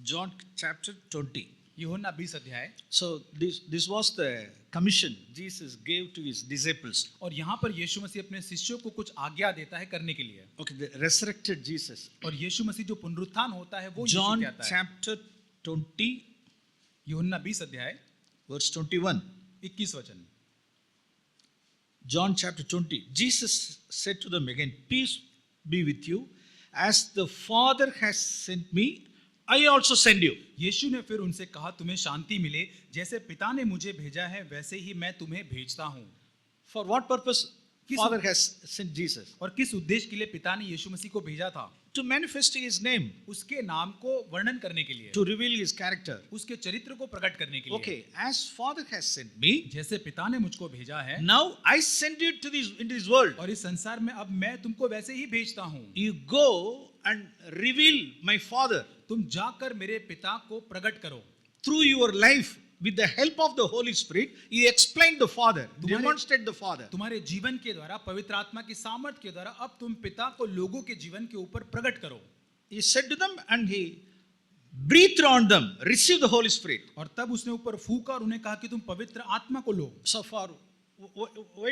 [SPEAKER 1] John chapter 20.
[SPEAKER 2] यूहन्ना 20 अध्याय।
[SPEAKER 1] So this was the commission Jesus gave to his disciples.
[SPEAKER 2] और यहाँ पर यीशु मसीह अपने शिष्यों को कुछ आज्ञा देता है करने के लिए।
[SPEAKER 1] Okay, the resurrected Jesus.
[SPEAKER 2] और यीशु मसीह जो पुनरुत्थान होता है वो यीशु
[SPEAKER 1] John
[SPEAKER 2] कहता है।
[SPEAKER 1] chapter 20,
[SPEAKER 2] यूहन्ना 20 अध्याय
[SPEAKER 1] verse 21.
[SPEAKER 2] 21 वचन।
[SPEAKER 1] John chapter 20. Jesus said to them again, peace be with you. As the Father has sent me, I also send you.
[SPEAKER 2] यीशु ने फिर उनसे कहा, तुम्हें शांति मिले, जैसे पिता ने मुझे भेजा है वैसे ही मैं तुम्हें भेजता हूँ।
[SPEAKER 1] For what purpose
[SPEAKER 2] किस-
[SPEAKER 1] Father has sent Jesus?
[SPEAKER 2] और किस उद्देश्य के लिए पिता ने यीशु मसीह को भेजा था?
[SPEAKER 1] To manifest his name,
[SPEAKER 2] उसके नाम को वर्णन करने के लिए,
[SPEAKER 1] to reveal his character.
[SPEAKER 2] उसके चरित्र को प्रकट करने के लिए।
[SPEAKER 1] Okay, as Father has sent me,
[SPEAKER 2] जैसे पिता ने मुझको भेजा है,
[SPEAKER 1] now I send you into this world.
[SPEAKER 2] और इस संसार में अब मैं तुमको वैसे ही भेजता हूँ।
[SPEAKER 1] You go and reveal my Father
[SPEAKER 2] तुम जाकर मेरे पिता को प्रकट करो।
[SPEAKER 1] through your life. With the help of the Holy Spirit, you explain the Father, demonstrate the Father.
[SPEAKER 2] तुम्हारे जीवन के द्वारा, पवित्र आत्मा की सामर्थ के द्वारा अब तुम पिता को लोगों के जीवन के ऊपर प्रकट करो।
[SPEAKER 1] He said to them and he breathed on them, receive the Holy Spirit.
[SPEAKER 2] और तब उसने ऊपर फूंका और उन्हें कहा कि तुम पवित्र आत्मा को लो।
[SPEAKER 1] So far, why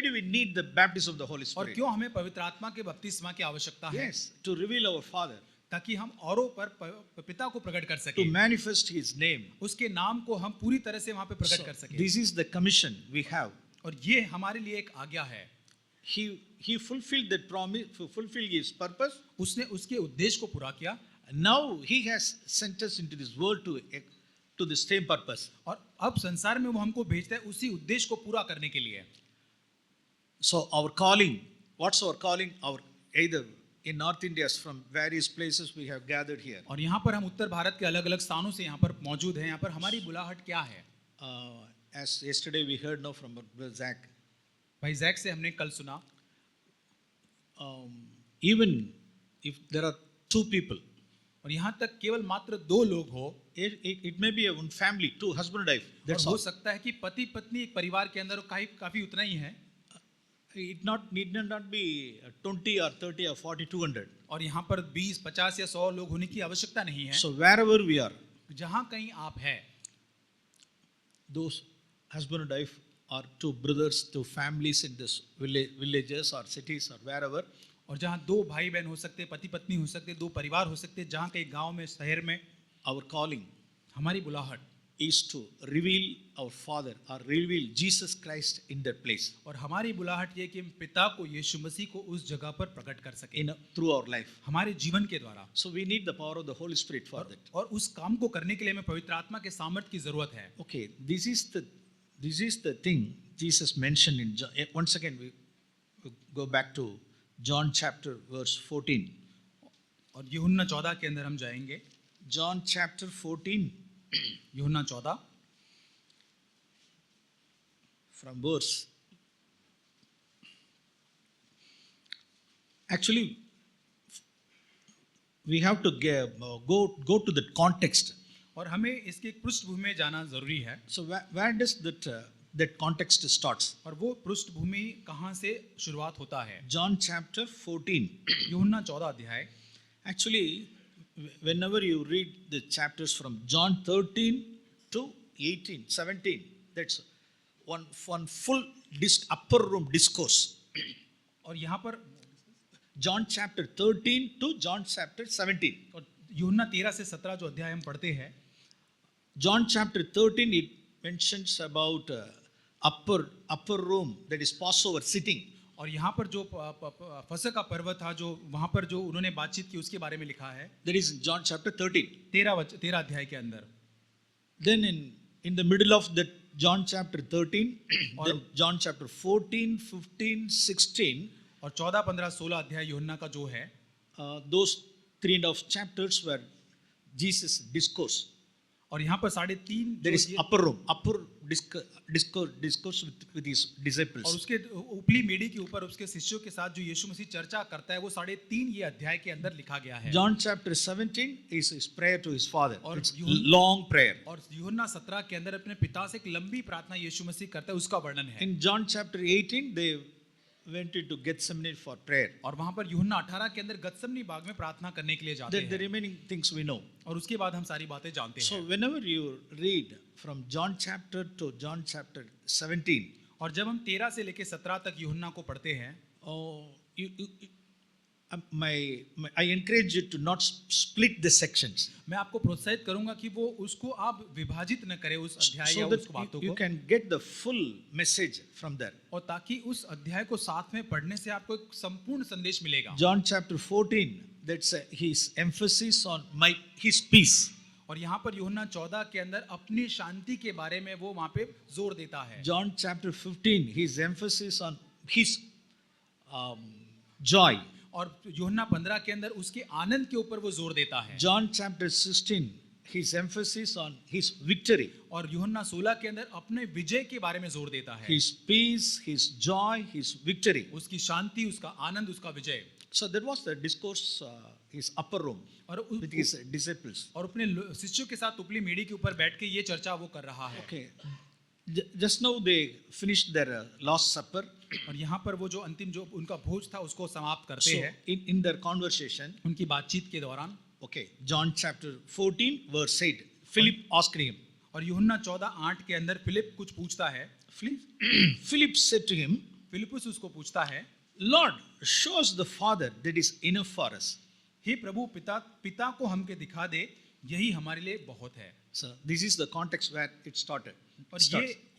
[SPEAKER 1] do we need the baptism of the Holy
[SPEAKER 2] और
[SPEAKER 1] Spirit?
[SPEAKER 2] क्यों हमें पवित्र आत्मा के बपतिस्मा की आवश्यकता है?
[SPEAKER 1] Yes, to reveal our Father,
[SPEAKER 2] ताकि हम औरों पर पिता को प्रकट कर
[SPEAKER 1] to
[SPEAKER 2] सकें,
[SPEAKER 1] manifest His name.
[SPEAKER 2] उसके नाम को हम पूरी तरह से वहां पे प्रकट
[SPEAKER 1] So,
[SPEAKER 2] कर सकें।
[SPEAKER 1] this is the commission we have.
[SPEAKER 2] और ये हमारे लिए एक आज्ञा है।
[SPEAKER 1] He fulfilled that promise, fulfilled His purpose.
[SPEAKER 2] उसने उसके उद्देश्य को पूरा किया।
[SPEAKER 1] And now He has sent us into this world to the same purpose.
[SPEAKER 2] और अब संसार में वो हमको भेजता है उसी उद्देश्य को पूरा करने के लिए।
[SPEAKER 1] So our calling, what's our calling? Our either in North India from various places we have gathered here.
[SPEAKER 2] और यहाँ पर हम उत्तर भारत के अलग अलग स्थानों से यहाँ पर मौजूद हैं। यहाँ पर हमारी बुलाहट क्या है?
[SPEAKER 1] As yesterday we heard now from Brother Zach,
[SPEAKER 2] भाई जैक से हमने कल सुना,
[SPEAKER 1] even if there are two people,
[SPEAKER 2] और यहाँ तक केवल मात्र 2 लोग हो,
[SPEAKER 1] it may be a one family, two husband and wife.
[SPEAKER 2] और
[SPEAKER 1] That's
[SPEAKER 2] हो
[SPEAKER 1] all.
[SPEAKER 2] सकता है कि पति पत्नी एक परिवार के अंदर काफी उतना ही है।
[SPEAKER 1] need not be 20 or 30 or 40, 200.
[SPEAKER 2] और यहाँ पर 20, 50 या 100 लोग होने की आवश्यकता नहीं है।
[SPEAKER 1] So wherever we are,
[SPEAKER 2] जहाँ कहीं आप है,
[SPEAKER 1] those husband and wife or two brothers, two families in this villages or cities or wherever,
[SPEAKER 2] और जहाँ दो भाई बहन हो सकते, पति पत्नी हो सकते, दो परिवार हो सकते, जहाँ कहीं गांव में, शहर में,
[SPEAKER 1] our calling
[SPEAKER 2] हमारी बुलाहट
[SPEAKER 1] is to reveal our Father or reveal Jesus Christ in that place
[SPEAKER 2] और हमारी बुलाहट ये कि हम पिता को, यीशु मसीह को उस जगह पर प्रकट कर सकें
[SPEAKER 1] through our life.
[SPEAKER 2] हमारे जीवन के द्वारा।
[SPEAKER 1] So we need the power of the Holy Spirit for that.
[SPEAKER 2] और उस काम को करने के लिए हमें पवित्र आत्मा के सामर्थ्य की जरूरत है।
[SPEAKER 1] Okay, this is the thing Jesus mentioned in John. Once again we go back to John chapter verse 14.
[SPEAKER 2] और यूहन्ना 14 के अंदर हम जाएंगे।
[SPEAKER 1] John chapter 14
[SPEAKER 2] यूहन्ना 14
[SPEAKER 1] from verse. Actually, we have to go to the context.
[SPEAKER 2] और हमें इसकी एक पृष्ठभूमि में जाना जरूरी है।
[SPEAKER 1] So where does that context starts?
[SPEAKER 2] और वो पृष्ठभूमि कहाँ से शुरुआत होता है?
[SPEAKER 1] John chapter 14.
[SPEAKER 2] यूहन्ना 14 अध्याय।
[SPEAKER 1] Actually, whenever you read the chapters from John 13 to 18, 17, that's one full upper room discourse.
[SPEAKER 2] और यहाँ पर
[SPEAKER 1] John chapter 13 to John chapter 17.
[SPEAKER 2] और यूहन्ना 13 से 17 जो अध्याय हम पढ़ते हैं,
[SPEAKER 1] John chapter 13 it mentions about upper room, that is Passover sitting.
[SPEAKER 2] और यहाँ पर जो फसह का पर्व था, जो वहाँ पर जो उन्होंने बातचीत की उसके बारे में लिखा है।
[SPEAKER 1] That is in John chapter 13.
[SPEAKER 2] 13 अध्याय के अंदर।
[SPEAKER 1] Then in the middle of that John chapter 13, then John chapter 14, 15, 16,
[SPEAKER 2] और 14, 15, 16 अध्याय यूहन्ना का जो है,
[SPEAKER 1] those 3.5 chapters were Jesus discourse.
[SPEAKER 2] और यहाँ पर 3.5
[SPEAKER 1] There is upper room, discourse with his disciples.
[SPEAKER 2] और उसके ऊपरी मेड़ी के ऊपर उसके शिष्यों के साथ जो यीशु मसीह चर्चा करता है, वो 3.5 ये अध्याय के अंदर लिखा गया है।
[SPEAKER 1] John chapter 17 is his prayer to his Father.
[SPEAKER 2] और
[SPEAKER 1] It's long prayer.
[SPEAKER 2] और यूहन्ना 17 के अंदर अपने पिता से एक लंबी प्रार्थना यीशु मसीह करता है, उसका वर्णन है।
[SPEAKER 1] In John chapter 18 they went into Gethsemane for prayer.
[SPEAKER 2] और वहां पर यूहन्ना 18 के अंदर गतसमनी बाग में प्रार्थना करने के लिए जाते
[SPEAKER 1] The
[SPEAKER 2] हैं।
[SPEAKER 1] remaining things we know.
[SPEAKER 2] और उसके बाद हम सारी बातें जानते
[SPEAKER 1] So
[SPEAKER 2] हैं।
[SPEAKER 1] whenever you read from John chapter to John chapter 17,
[SPEAKER 2] और जब हम 13 से लेकर 17 तक यूहन्ना को पढ़ते हैं,
[SPEAKER 1] I encourage you to not split the sections,
[SPEAKER 2] मैं आपको प्रोत्साहित करूंगा कि वो उसको आप विभाजित न करें उस अध्याय या
[SPEAKER 1] so
[SPEAKER 2] उस
[SPEAKER 1] that
[SPEAKER 2] बातों
[SPEAKER 1] you
[SPEAKER 2] को,
[SPEAKER 1] can get the full message from there.
[SPEAKER 2] और ताकि उस अध्याय को साथ में पढ़ने से आपको एक संपूर्ण संदेश मिलेगा।
[SPEAKER 1] John chapter 14, that's his emphasis on his peace.
[SPEAKER 2] और यहाँ पर यूहन्ना 14 के अंदर अपनी शांति के बारे में वो वहाँ पे जोर देता है।
[SPEAKER 1] John chapter 15, his emphasis on his joy.
[SPEAKER 2] और यूहन्ना 15 के अंदर उसके आनंद के ऊपर वो जोर देता है।
[SPEAKER 1] John chapter 16, his emphasis on his victory.
[SPEAKER 2] और यूहन्ना 16 के अंदर अपने विजय के बारे में जोर देता है।
[SPEAKER 1] His peace, his joy, his victory.
[SPEAKER 2] उसकी शांति, उसका आनंद, उसका विजय।
[SPEAKER 1] So that was the discourse, his upper room
[SPEAKER 2] और
[SPEAKER 1] with his disciples.
[SPEAKER 2] और अपने शिष्यों के साथ उपली मेड़ी के ऊपर बैठ के ये चर्चा वो कर रहा है।
[SPEAKER 1] Okay. Just now they finished their Last Supper.
[SPEAKER 2] और यहाँ पर वो जो अंतिम जो उनका भोज था उसको समाप्त करते
[SPEAKER 1] So
[SPEAKER 2] हैं
[SPEAKER 1] in their conversation,
[SPEAKER 2] उनकी बातचीत के दौरान।
[SPEAKER 1] okay, John chapter 14 verse 8, Philip asked him.
[SPEAKER 2] और यूहन्ना 14:8 के अंदर फिलिप कुछ पूछता है।
[SPEAKER 1] Philip said to him,
[SPEAKER 2] Philip उसको पूछता है,
[SPEAKER 1] Lord, show us the Father, that is enough for us.
[SPEAKER 2] हे प्रभु, पिता को हमके दिखा दे, यही हमारे लिए बहुत है।
[SPEAKER 1] So this is the context where it started.
[SPEAKER 2] और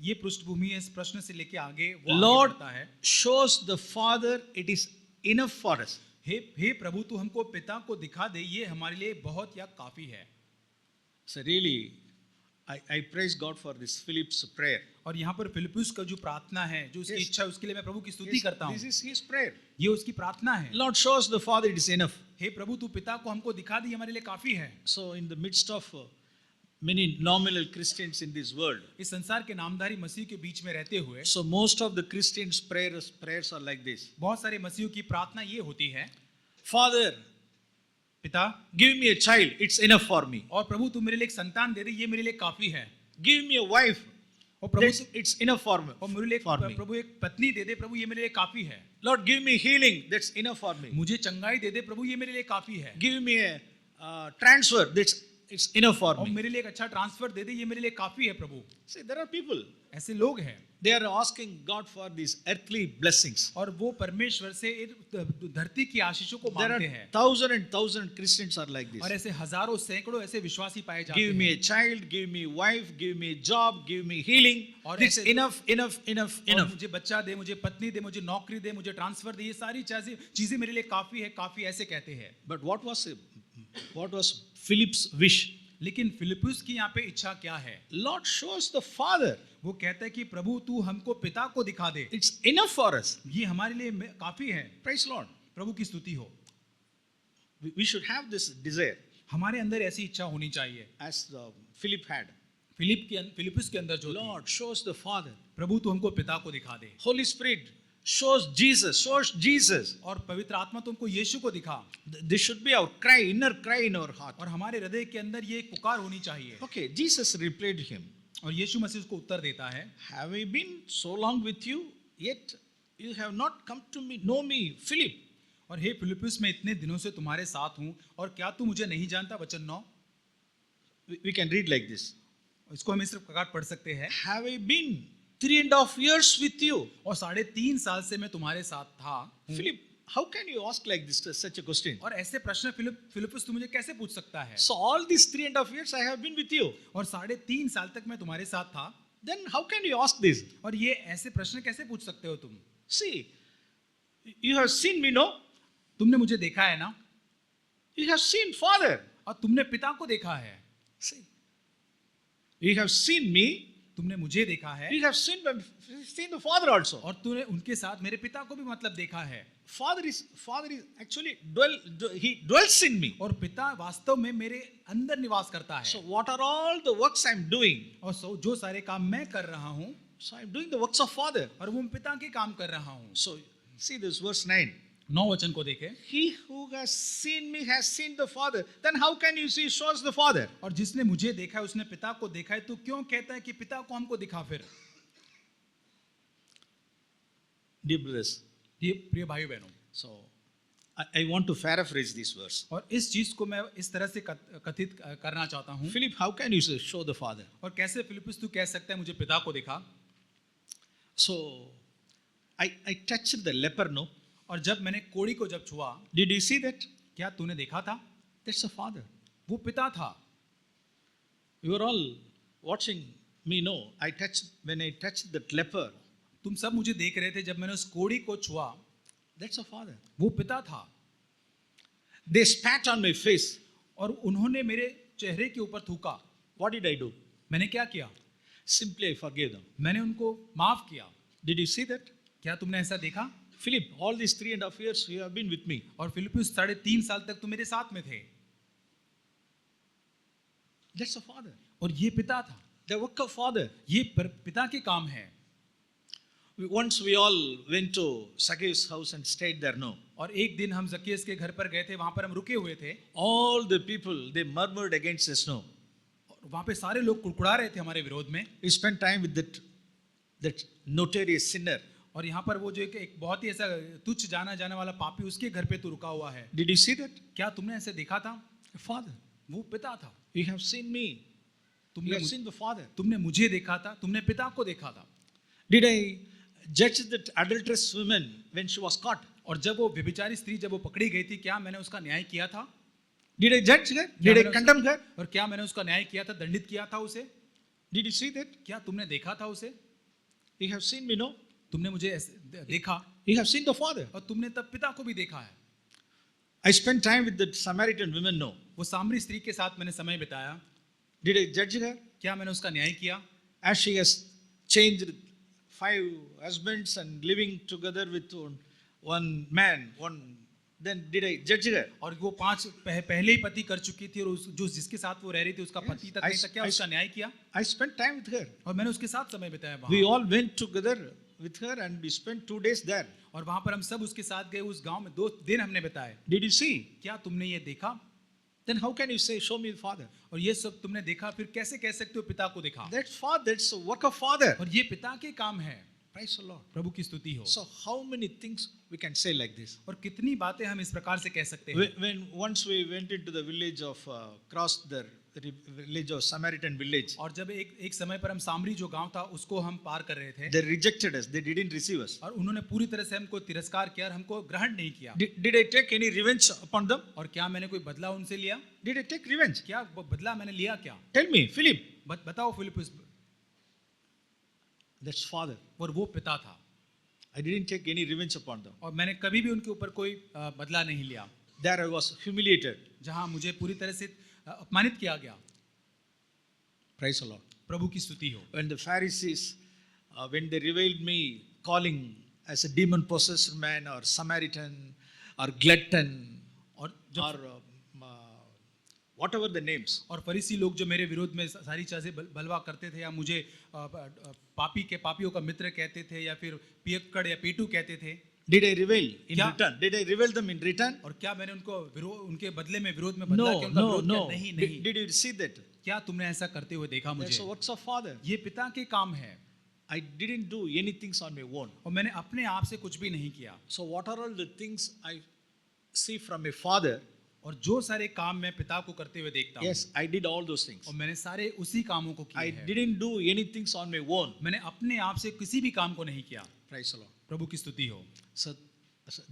[SPEAKER 2] ये पृष्ठभूमि इस प्रश्न से लेके आगे वो
[SPEAKER 1] Lord,
[SPEAKER 2] आगे बढ़ता है।
[SPEAKER 1] show us the Father, it is enough for us.
[SPEAKER 2] हे प्रभु, तू हमको पिता को दिखा दे, ये हमारे लिए बहुत या काफी है।
[SPEAKER 1] So really, I praise God for this Philip's prayer.
[SPEAKER 2] और यहाँ पर फिलिपुस का जो प्रार्थना है, जो उसकी इच्छा है, उसके लिए मैं प्रभु की स्तुति करता
[SPEAKER 1] This
[SPEAKER 2] हूँ।
[SPEAKER 1] is his prayer.
[SPEAKER 2] ये उसकी प्रार्थना है।
[SPEAKER 1] Lord, show us the Father, it is enough.
[SPEAKER 2] हे प्रभु, तू पिता को हमको दिखा दे, हमारे लिए काफी है।
[SPEAKER 1] So in the midst of many nominal Christians in this world,
[SPEAKER 2] इस संसार के नामधारी मसीह के बीच में रहते हुए
[SPEAKER 1] so most of the Christians' prayers are like this.
[SPEAKER 2] बहुत सारे मसीहों की प्रार्थना ये होती है,
[SPEAKER 1] Father,
[SPEAKER 2] पिता,
[SPEAKER 1] give me a child, it's enough for me.
[SPEAKER 2] और प्रभु तू मेरे लिए एक संतान दे दे, ये मेरे लिए काफी है।
[SPEAKER 1] Give me a wife,
[SPEAKER 2] और प्रभु
[SPEAKER 1] It's enough for me.
[SPEAKER 2] और मेरे लिए
[SPEAKER 1] For me.
[SPEAKER 2] प्रभु एक पत्नी दे दे, प्रभु ये मेरे लिए काफी है।
[SPEAKER 1] Lord, give me healing. That's enough for me.
[SPEAKER 2] मुझे चंगाई दे दे, प्रभु ये मेरे लिए काफी है।
[SPEAKER 1] Give me a transfer. It's enough for
[SPEAKER 2] और
[SPEAKER 1] me.
[SPEAKER 2] मेरे लिए एक अच्छा ट्रांसफर दे दे, ये मेरे लिए काफी है प्रभु।
[SPEAKER 1] See, there are people.
[SPEAKER 2] ऐसे लोग हैं
[SPEAKER 1] They are asking God for these earthly blessings.
[SPEAKER 2] और वो परमेश्वर से धरती की आशीषों को
[SPEAKER 1] There
[SPEAKER 2] मांगते
[SPEAKER 1] are
[SPEAKER 2] हैं।
[SPEAKER 1] thousand and thousand Christians are like this.
[SPEAKER 2] और ऐसे हजारों सैकड़ों ऐसे विश्वासी पाए जाते
[SPEAKER 1] Give me
[SPEAKER 2] हैं।
[SPEAKER 1] a child, give me wife, give me job, give me healing.
[SPEAKER 2] और
[SPEAKER 1] It's
[SPEAKER 2] ऐसे-
[SPEAKER 1] enough, enough, enough,
[SPEAKER 2] और
[SPEAKER 1] enough.
[SPEAKER 2] मुझे बच्चा दे, मुझे पत्नी दे, मुझे नौकरी दे, मुझे ट्रांसफर दे, ये सारी चीजें मेरे लिए काफी है, काफी ऐसे कहते हैं।
[SPEAKER 1] But what was Philip's wish?
[SPEAKER 2] लेकिन फिलिप्पुस की यहाँ पे इच्छा क्या है?
[SPEAKER 1] Lord, show us the Father.
[SPEAKER 2] वो कहता है कि प्रभु तू हमको पिता को दिखा दे,
[SPEAKER 1] It's enough for us.
[SPEAKER 2] ये हमारे लिए काफी है।
[SPEAKER 1] Praise Lord.
[SPEAKER 2] प्रभु की स्तुति हो।
[SPEAKER 1] We should have this desire
[SPEAKER 2] हमारे अंदर ऐसी इच्छा होनी चाहिए,
[SPEAKER 1] as Philip had.
[SPEAKER 2] फिलिप्पुस के अंदर जो थी।
[SPEAKER 1] Lord, show us the Father.
[SPEAKER 2] प्रभु तू हमको पिता को दिखा दे।
[SPEAKER 1] Holy Spirit, show us Jesus. Show us Jesus.
[SPEAKER 2] और पवित्र आत्मा तुमको यीशु को दिखा।
[SPEAKER 1] This should be our cry, inner cry in our heart.
[SPEAKER 2] और हमारे हृदय के अंदर ये एक पुकार होनी चाहिए।
[SPEAKER 1] Okay, Jesus replied him,
[SPEAKER 2] और यीशु मसीह उसको उत्तर देता है,
[SPEAKER 1] have I been so long with you, yet you have not come to me, know me, Philip?
[SPEAKER 2] और हे फिलिप्पुस, मैं इतने दिनों से तुम्हारे साथ हूँ और क्या तू मुझे नहीं जानता? वचन 9।
[SPEAKER 1] We can read like this.
[SPEAKER 2] इसको हम इस प्रकार पढ़ सकते हैं,
[SPEAKER 1] Have I been 3.5 years with you?
[SPEAKER 2] और 3.5 साल से मैं तुम्हारे साथ था।
[SPEAKER 1] Philip, how can you ask like this, such a question?
[SPEAKER 2] और ऐसे प्रश्न फिलिप्पुस तू मुझे कैसे पूछ सकता है?
[SPEAKER 1] So all these 3.5 years I have been with you.
[SPEAKER 2] और 3.5 साल तक मैं तुम्हारे साथ था,
[SPEAKER 1] Then how can you ask this?
[SPEAKER 2] और ये ऐसे प्रश्न कैसे पूछ सकते हो तुम?
[SPEAKER 1] See, you have seen me, no?
[SPEAKER 2] तुमने मुझे देखा है ना,
[SPEAKER 1] You have seen Father.
[SPEAKER 2] और तुमने पिता को देखा है।
[SPEAKER 1] See, you have seen me.
[SPEAKER 2] तुमने मुझे देखा है,
[SPEAKER 1] You have seen the Father also.
[SPEAKER 2] और तूने उनके साथ मेरे पिता को भी मतलब देखा है।
[SPEAKER 1] Father is actually he dwells in me.
[SPEAKER 2] और पिता वास्तव में मेरे अंदर निवास करता
[SPEAKER 1] So
[SPEAKER 2] है।
[SPEAKER 1] what are all the works I'm doing?
[SPEAKER 2] और जो सारे काम मैं कर रहा हूँ,
[SPEAKER 1] So I'm doing the works of Father.
[SPEAKER 2] और वो मैं पिता के काम कर रहा हूँ।
[SPEAKER 1] So see this verse 9.
[SPEAKER 2] 9 वचन को देखें,
[SPEAKER 1] He who has seen me has seen the Father. Then how can you see shows the Father?
[SPEAKER 2] और जिसने मुझे देखा है उसने पिता को देखा है, तो क्यों कहता है कि पिता को हमको दिखा? फिर
[SPEAKER 1] Dear brothers,
[SPEAKER 2] ये प्रिय भाई बहनों,
[SPEAKER 1] so I want to paraphrase this verse.
[SPEAKER 2] और इस चीज को मैं इस तरह से कथित करना चाहता हूँ।
[SPEAKER 1] Philip, how can you say show the Father?
[SPEAKER 2] और कैसे फिलिप्पुस तू कह सकता है मुझे पिता को दिखा?
[SPEAKER 1] So I touched the leper, no?
[SPEAKER 2] और जब मैंने कोढ़ी को जब छुआ,
[SPEAKER 1] Did you see that?
[SPEAKER 2] क्या तूने देखा था?
[SPEAKER 1] That's the Father.
[SPEAKER 2] वो पिता था।
[SPEAKER 1] You are all watching me, no? When I touched that leper,
[SPEAKER 2] तुम सब मुझे देख रहे थे जब मैंने उस कोढ़ी को छुआ,
[SPEAKER 1] that's the Father.
[SPEAKER 2] वो पिता था।
[SPEAKER 1] They spat on my face.
[SPEAKER 2] और उन्होंने मेरे चेहरे के ऊपर थूका।
[SPEAKER 1] What did I do?
[SPEAKER 2] मैंने क्या किया?
[SPEAKER 1] Simply I forgave them.
[SPEAKER 2] मैंने उनको माफ किया।
[SPEAKER 1] Did you see that?
[SPEAKER 2] क्या तुमने ऐसा देखा?
[SPEAKER 1] Philip, all these 3.5 years you have been with me.
[SPEAKER 2] और फिलिप्पुस 3.5 साल तक तुम मेरे साथ में थे।
[SPEAKER 1] That's the Father.
[SPEAKER 2] और ये पिता था।
[SPEAKER 1] The work of Father.
[SPEAKER 2] ये पिता के काम है।
[SPEAKER 1] Once we all went to Zacchaeus' house and stayed there, no?
[SPEAKER 2] और एक दिन हम जक्कियस के घर पर गए थे, वहां पर हम रुके हुए थे।
[SPEAKER 1] All the people, they murmured against us, no?
[SPEAKER 2] और वहां पे सारे लोग कुड़कुड़ा रहे थे हमारे विरोध में।
[SPEAKER 1] We spent time with that notorious sinner.
[SPEAKER 2] और यहाँ पर वो जो एक बहुत ही ऐसा तुच्छ जाना जाने वाला पापी, उसके घर पे तू रुका हुआ है।
[SPEAKER 1] Did you see that?
[SPEAKER 2] क्या तुमने ऐसे देखा था?
[SPEAKER 1] Father.
[SPEAKER 2] वो पिता था।
[SPEAKER 1] You have seen me. You have seen the Father.
[SPEAKER 2] तुमने मुझे देखा था, तुमने पिता को देखा था।
[SPEAKER 1] Did I judge that adulterous woman when she was caught?
[SPEAKER 2] और जब वो व्यभिचारी स्त्री जब वो पकड़ी गई थी, क्या मैंने उसका न्याय किया था?
[SPEAKER 1] Did I judge her? Did I condemn her?
[SPEAKER 2] और क्या मैंने उसका न्याय किया था, दंडित किया था उसे?
[SPEAKER 1] Did you see that?
[SPEAKER 2] क्या तुमने देखा था उसे?
[SPEAKER 1] You have seen me, no?
[SPEAKER 2] तुमने मुझे देखा,
[SPEAKER 1] You have seen the Father.
[SPEAKER 2] और तुमने तब पिता को भी देखा है।
[SPEAKER 1] I spent time with the Samaritan woman, no?
[SPEAKER 2] वो सामरी स्त्री के साथ मैंने समय बिताया।
[SPEAKER 1] Did I judge her?
[SPEAKER 2] क्या मैंने उसका न्याय किया?
[SPEAKER 1] As she has changed 5 husbands and living together with one man, then did I judge her?
[SPEAKER 2] और वो 5 पहले ही पति कर चुकी थी, और जो जिसके साथ वो रह रही थी उसका पति तक नहीं था, क्या उसका न्याय किया?
[SPEAKER 1] I spent time with her.
[SPEAKER 2] और मैंने उसके साथ समय बिताया
[SPEAKER 1] We
[SPEAKER 2] वहाँ।
[SPEAKER 1] all went together with her and we spent 2 days there.
[SPEAKER 2] और वहाँ पर हम सब उसके साथ गए, उस गांव में 2 दिन हमने बिताए।
[SPEAKER 1] Did you see?
[SPEAKER 2] क्या तुमने ये देखा?
[SPEAKER 1] then how can you say, show me the Father?
[SPEAKER 2] और ये सब तुमने देखा, फिर कैसे कह सकते हो पिता को देखा?
[SPEAKER 1] That's the work of Father.
[SPEAKER 2] और ये पिता के काम है।
[SPEAKER 1] Praise the Lord.
[SPEAKER 2] प्रभु की स्तुति हो।
[SPEAKER 1] So how many things we can say like this?
[SPEAKER 2] और कितनी बातें हम इस प्रकार से कह सकते हैं।
[SPEAKER 1] When once we went into the village of, crossed the village of Samaritan village,
[SPEAKER 2] और जब एक समय पर हम सामरी जो गांव था उसको हम पार कर रहे थे,
[SPEAKER 1] they rejected us. They didn't receive us.
[SPEAKER 2] और उन्होंने पूरी तरह से हमको तिरस्कार किया और हमको ग्रहण नहीं किया।
[SPEAKER 1] Did I take any revenge upon them?
[SPEAKER 2] और क्या मैंने कोई बदला उनसे लिया?
[SPEAKER 1] Did I take revenge?
[SPEAKER 2] क्या बदला मैंने लिया क्या?
[SPEAKER 1] Tell me, Philip.
[SPEAKER 2] बताओ फिलिप्पुस।
[SPEAKER 1] That's Father.
[SPEAKER 2] और वो पिता था।
[SPEAKER 1] I didn't take any revenge upon them.
[SPEAKER 2] और मैंने कभी भी उनके ऊपर कोई बदला नहीं लिया।
[SPEAKER 1] There I was humiliated.
[SPEAKER 2] जहां मुझे पूरी तरह से अपमानित किया गया।
[SPEAKER 1] Praise the Lord.
[SPEAKER 2] प्रभु की स्तुति हो।
[SPEAKER 1] When the Pharisees, when they reviled me, calling as a demon-possessed man or Samaritan or glutton
[SPEAKER 2] और
[SPEAKER 1] or whatever the names,
[SPEAKER 2] और फरीसी लोग जो मेरे विरोध में सारी चीजें बलवा करते थे, या मुझे पापियों का मित्र कहते थे, या फिर पियक्कड़ या पेटू कहते थे,
[SPEAKER 1] did I reveal in
[SPEAKER 2] क्या?
[SPEAKER 1] return? Did I reveal them in return?
[SPEAKER 2] और क्या मैंने उनके बदले में विरोध में बदला कि उनका
[SPEAKER 1] No,
[SPEAKER 2] विरोध
[SPEAKER 1] no.
[SPEAKER 2] किया? नहीं
[SPEAKER 1] Did,
[SPEAKER 2] नहीं।
[SPEAKER 1] did you see that?
[SPEAKER 2] क्या तुमने ऐसा करते हुए देखा
[SPEAKER 1] That's
[SPEAKER 2] मुझे?
[SPEAKER 1] the works of Father.
[SPEAKER 2] ये पिता के काम है,
[SPEAKER 1] I didn't do anything on my own.
[SPEAKER 2] और मैंने अपने आप से कुछ भी नहीं किया।
[SPEAKER 1] So what are all the things I see from a father?
[SPEAKER 2] और जो सारे काम मैं पिता को करते हुए देखता हूँ,
[SPEAKER 1] Yes, I did all those things.
[SPEAKER 2] और मैंने सारे उसी कामों को
[SPEAKER 1] I
[SPEAKER 2] किया है।
[SPEAKER 1] didn't do anything on my own.
[SPEAKER 2] मैंने अपने आप से किसी भी काम को नहीं किया।
[SPEAKER 1] Praise the Lord.
[SPEAKER 2] प्रभु की स्तुति हो।
[SPEAKER 1] So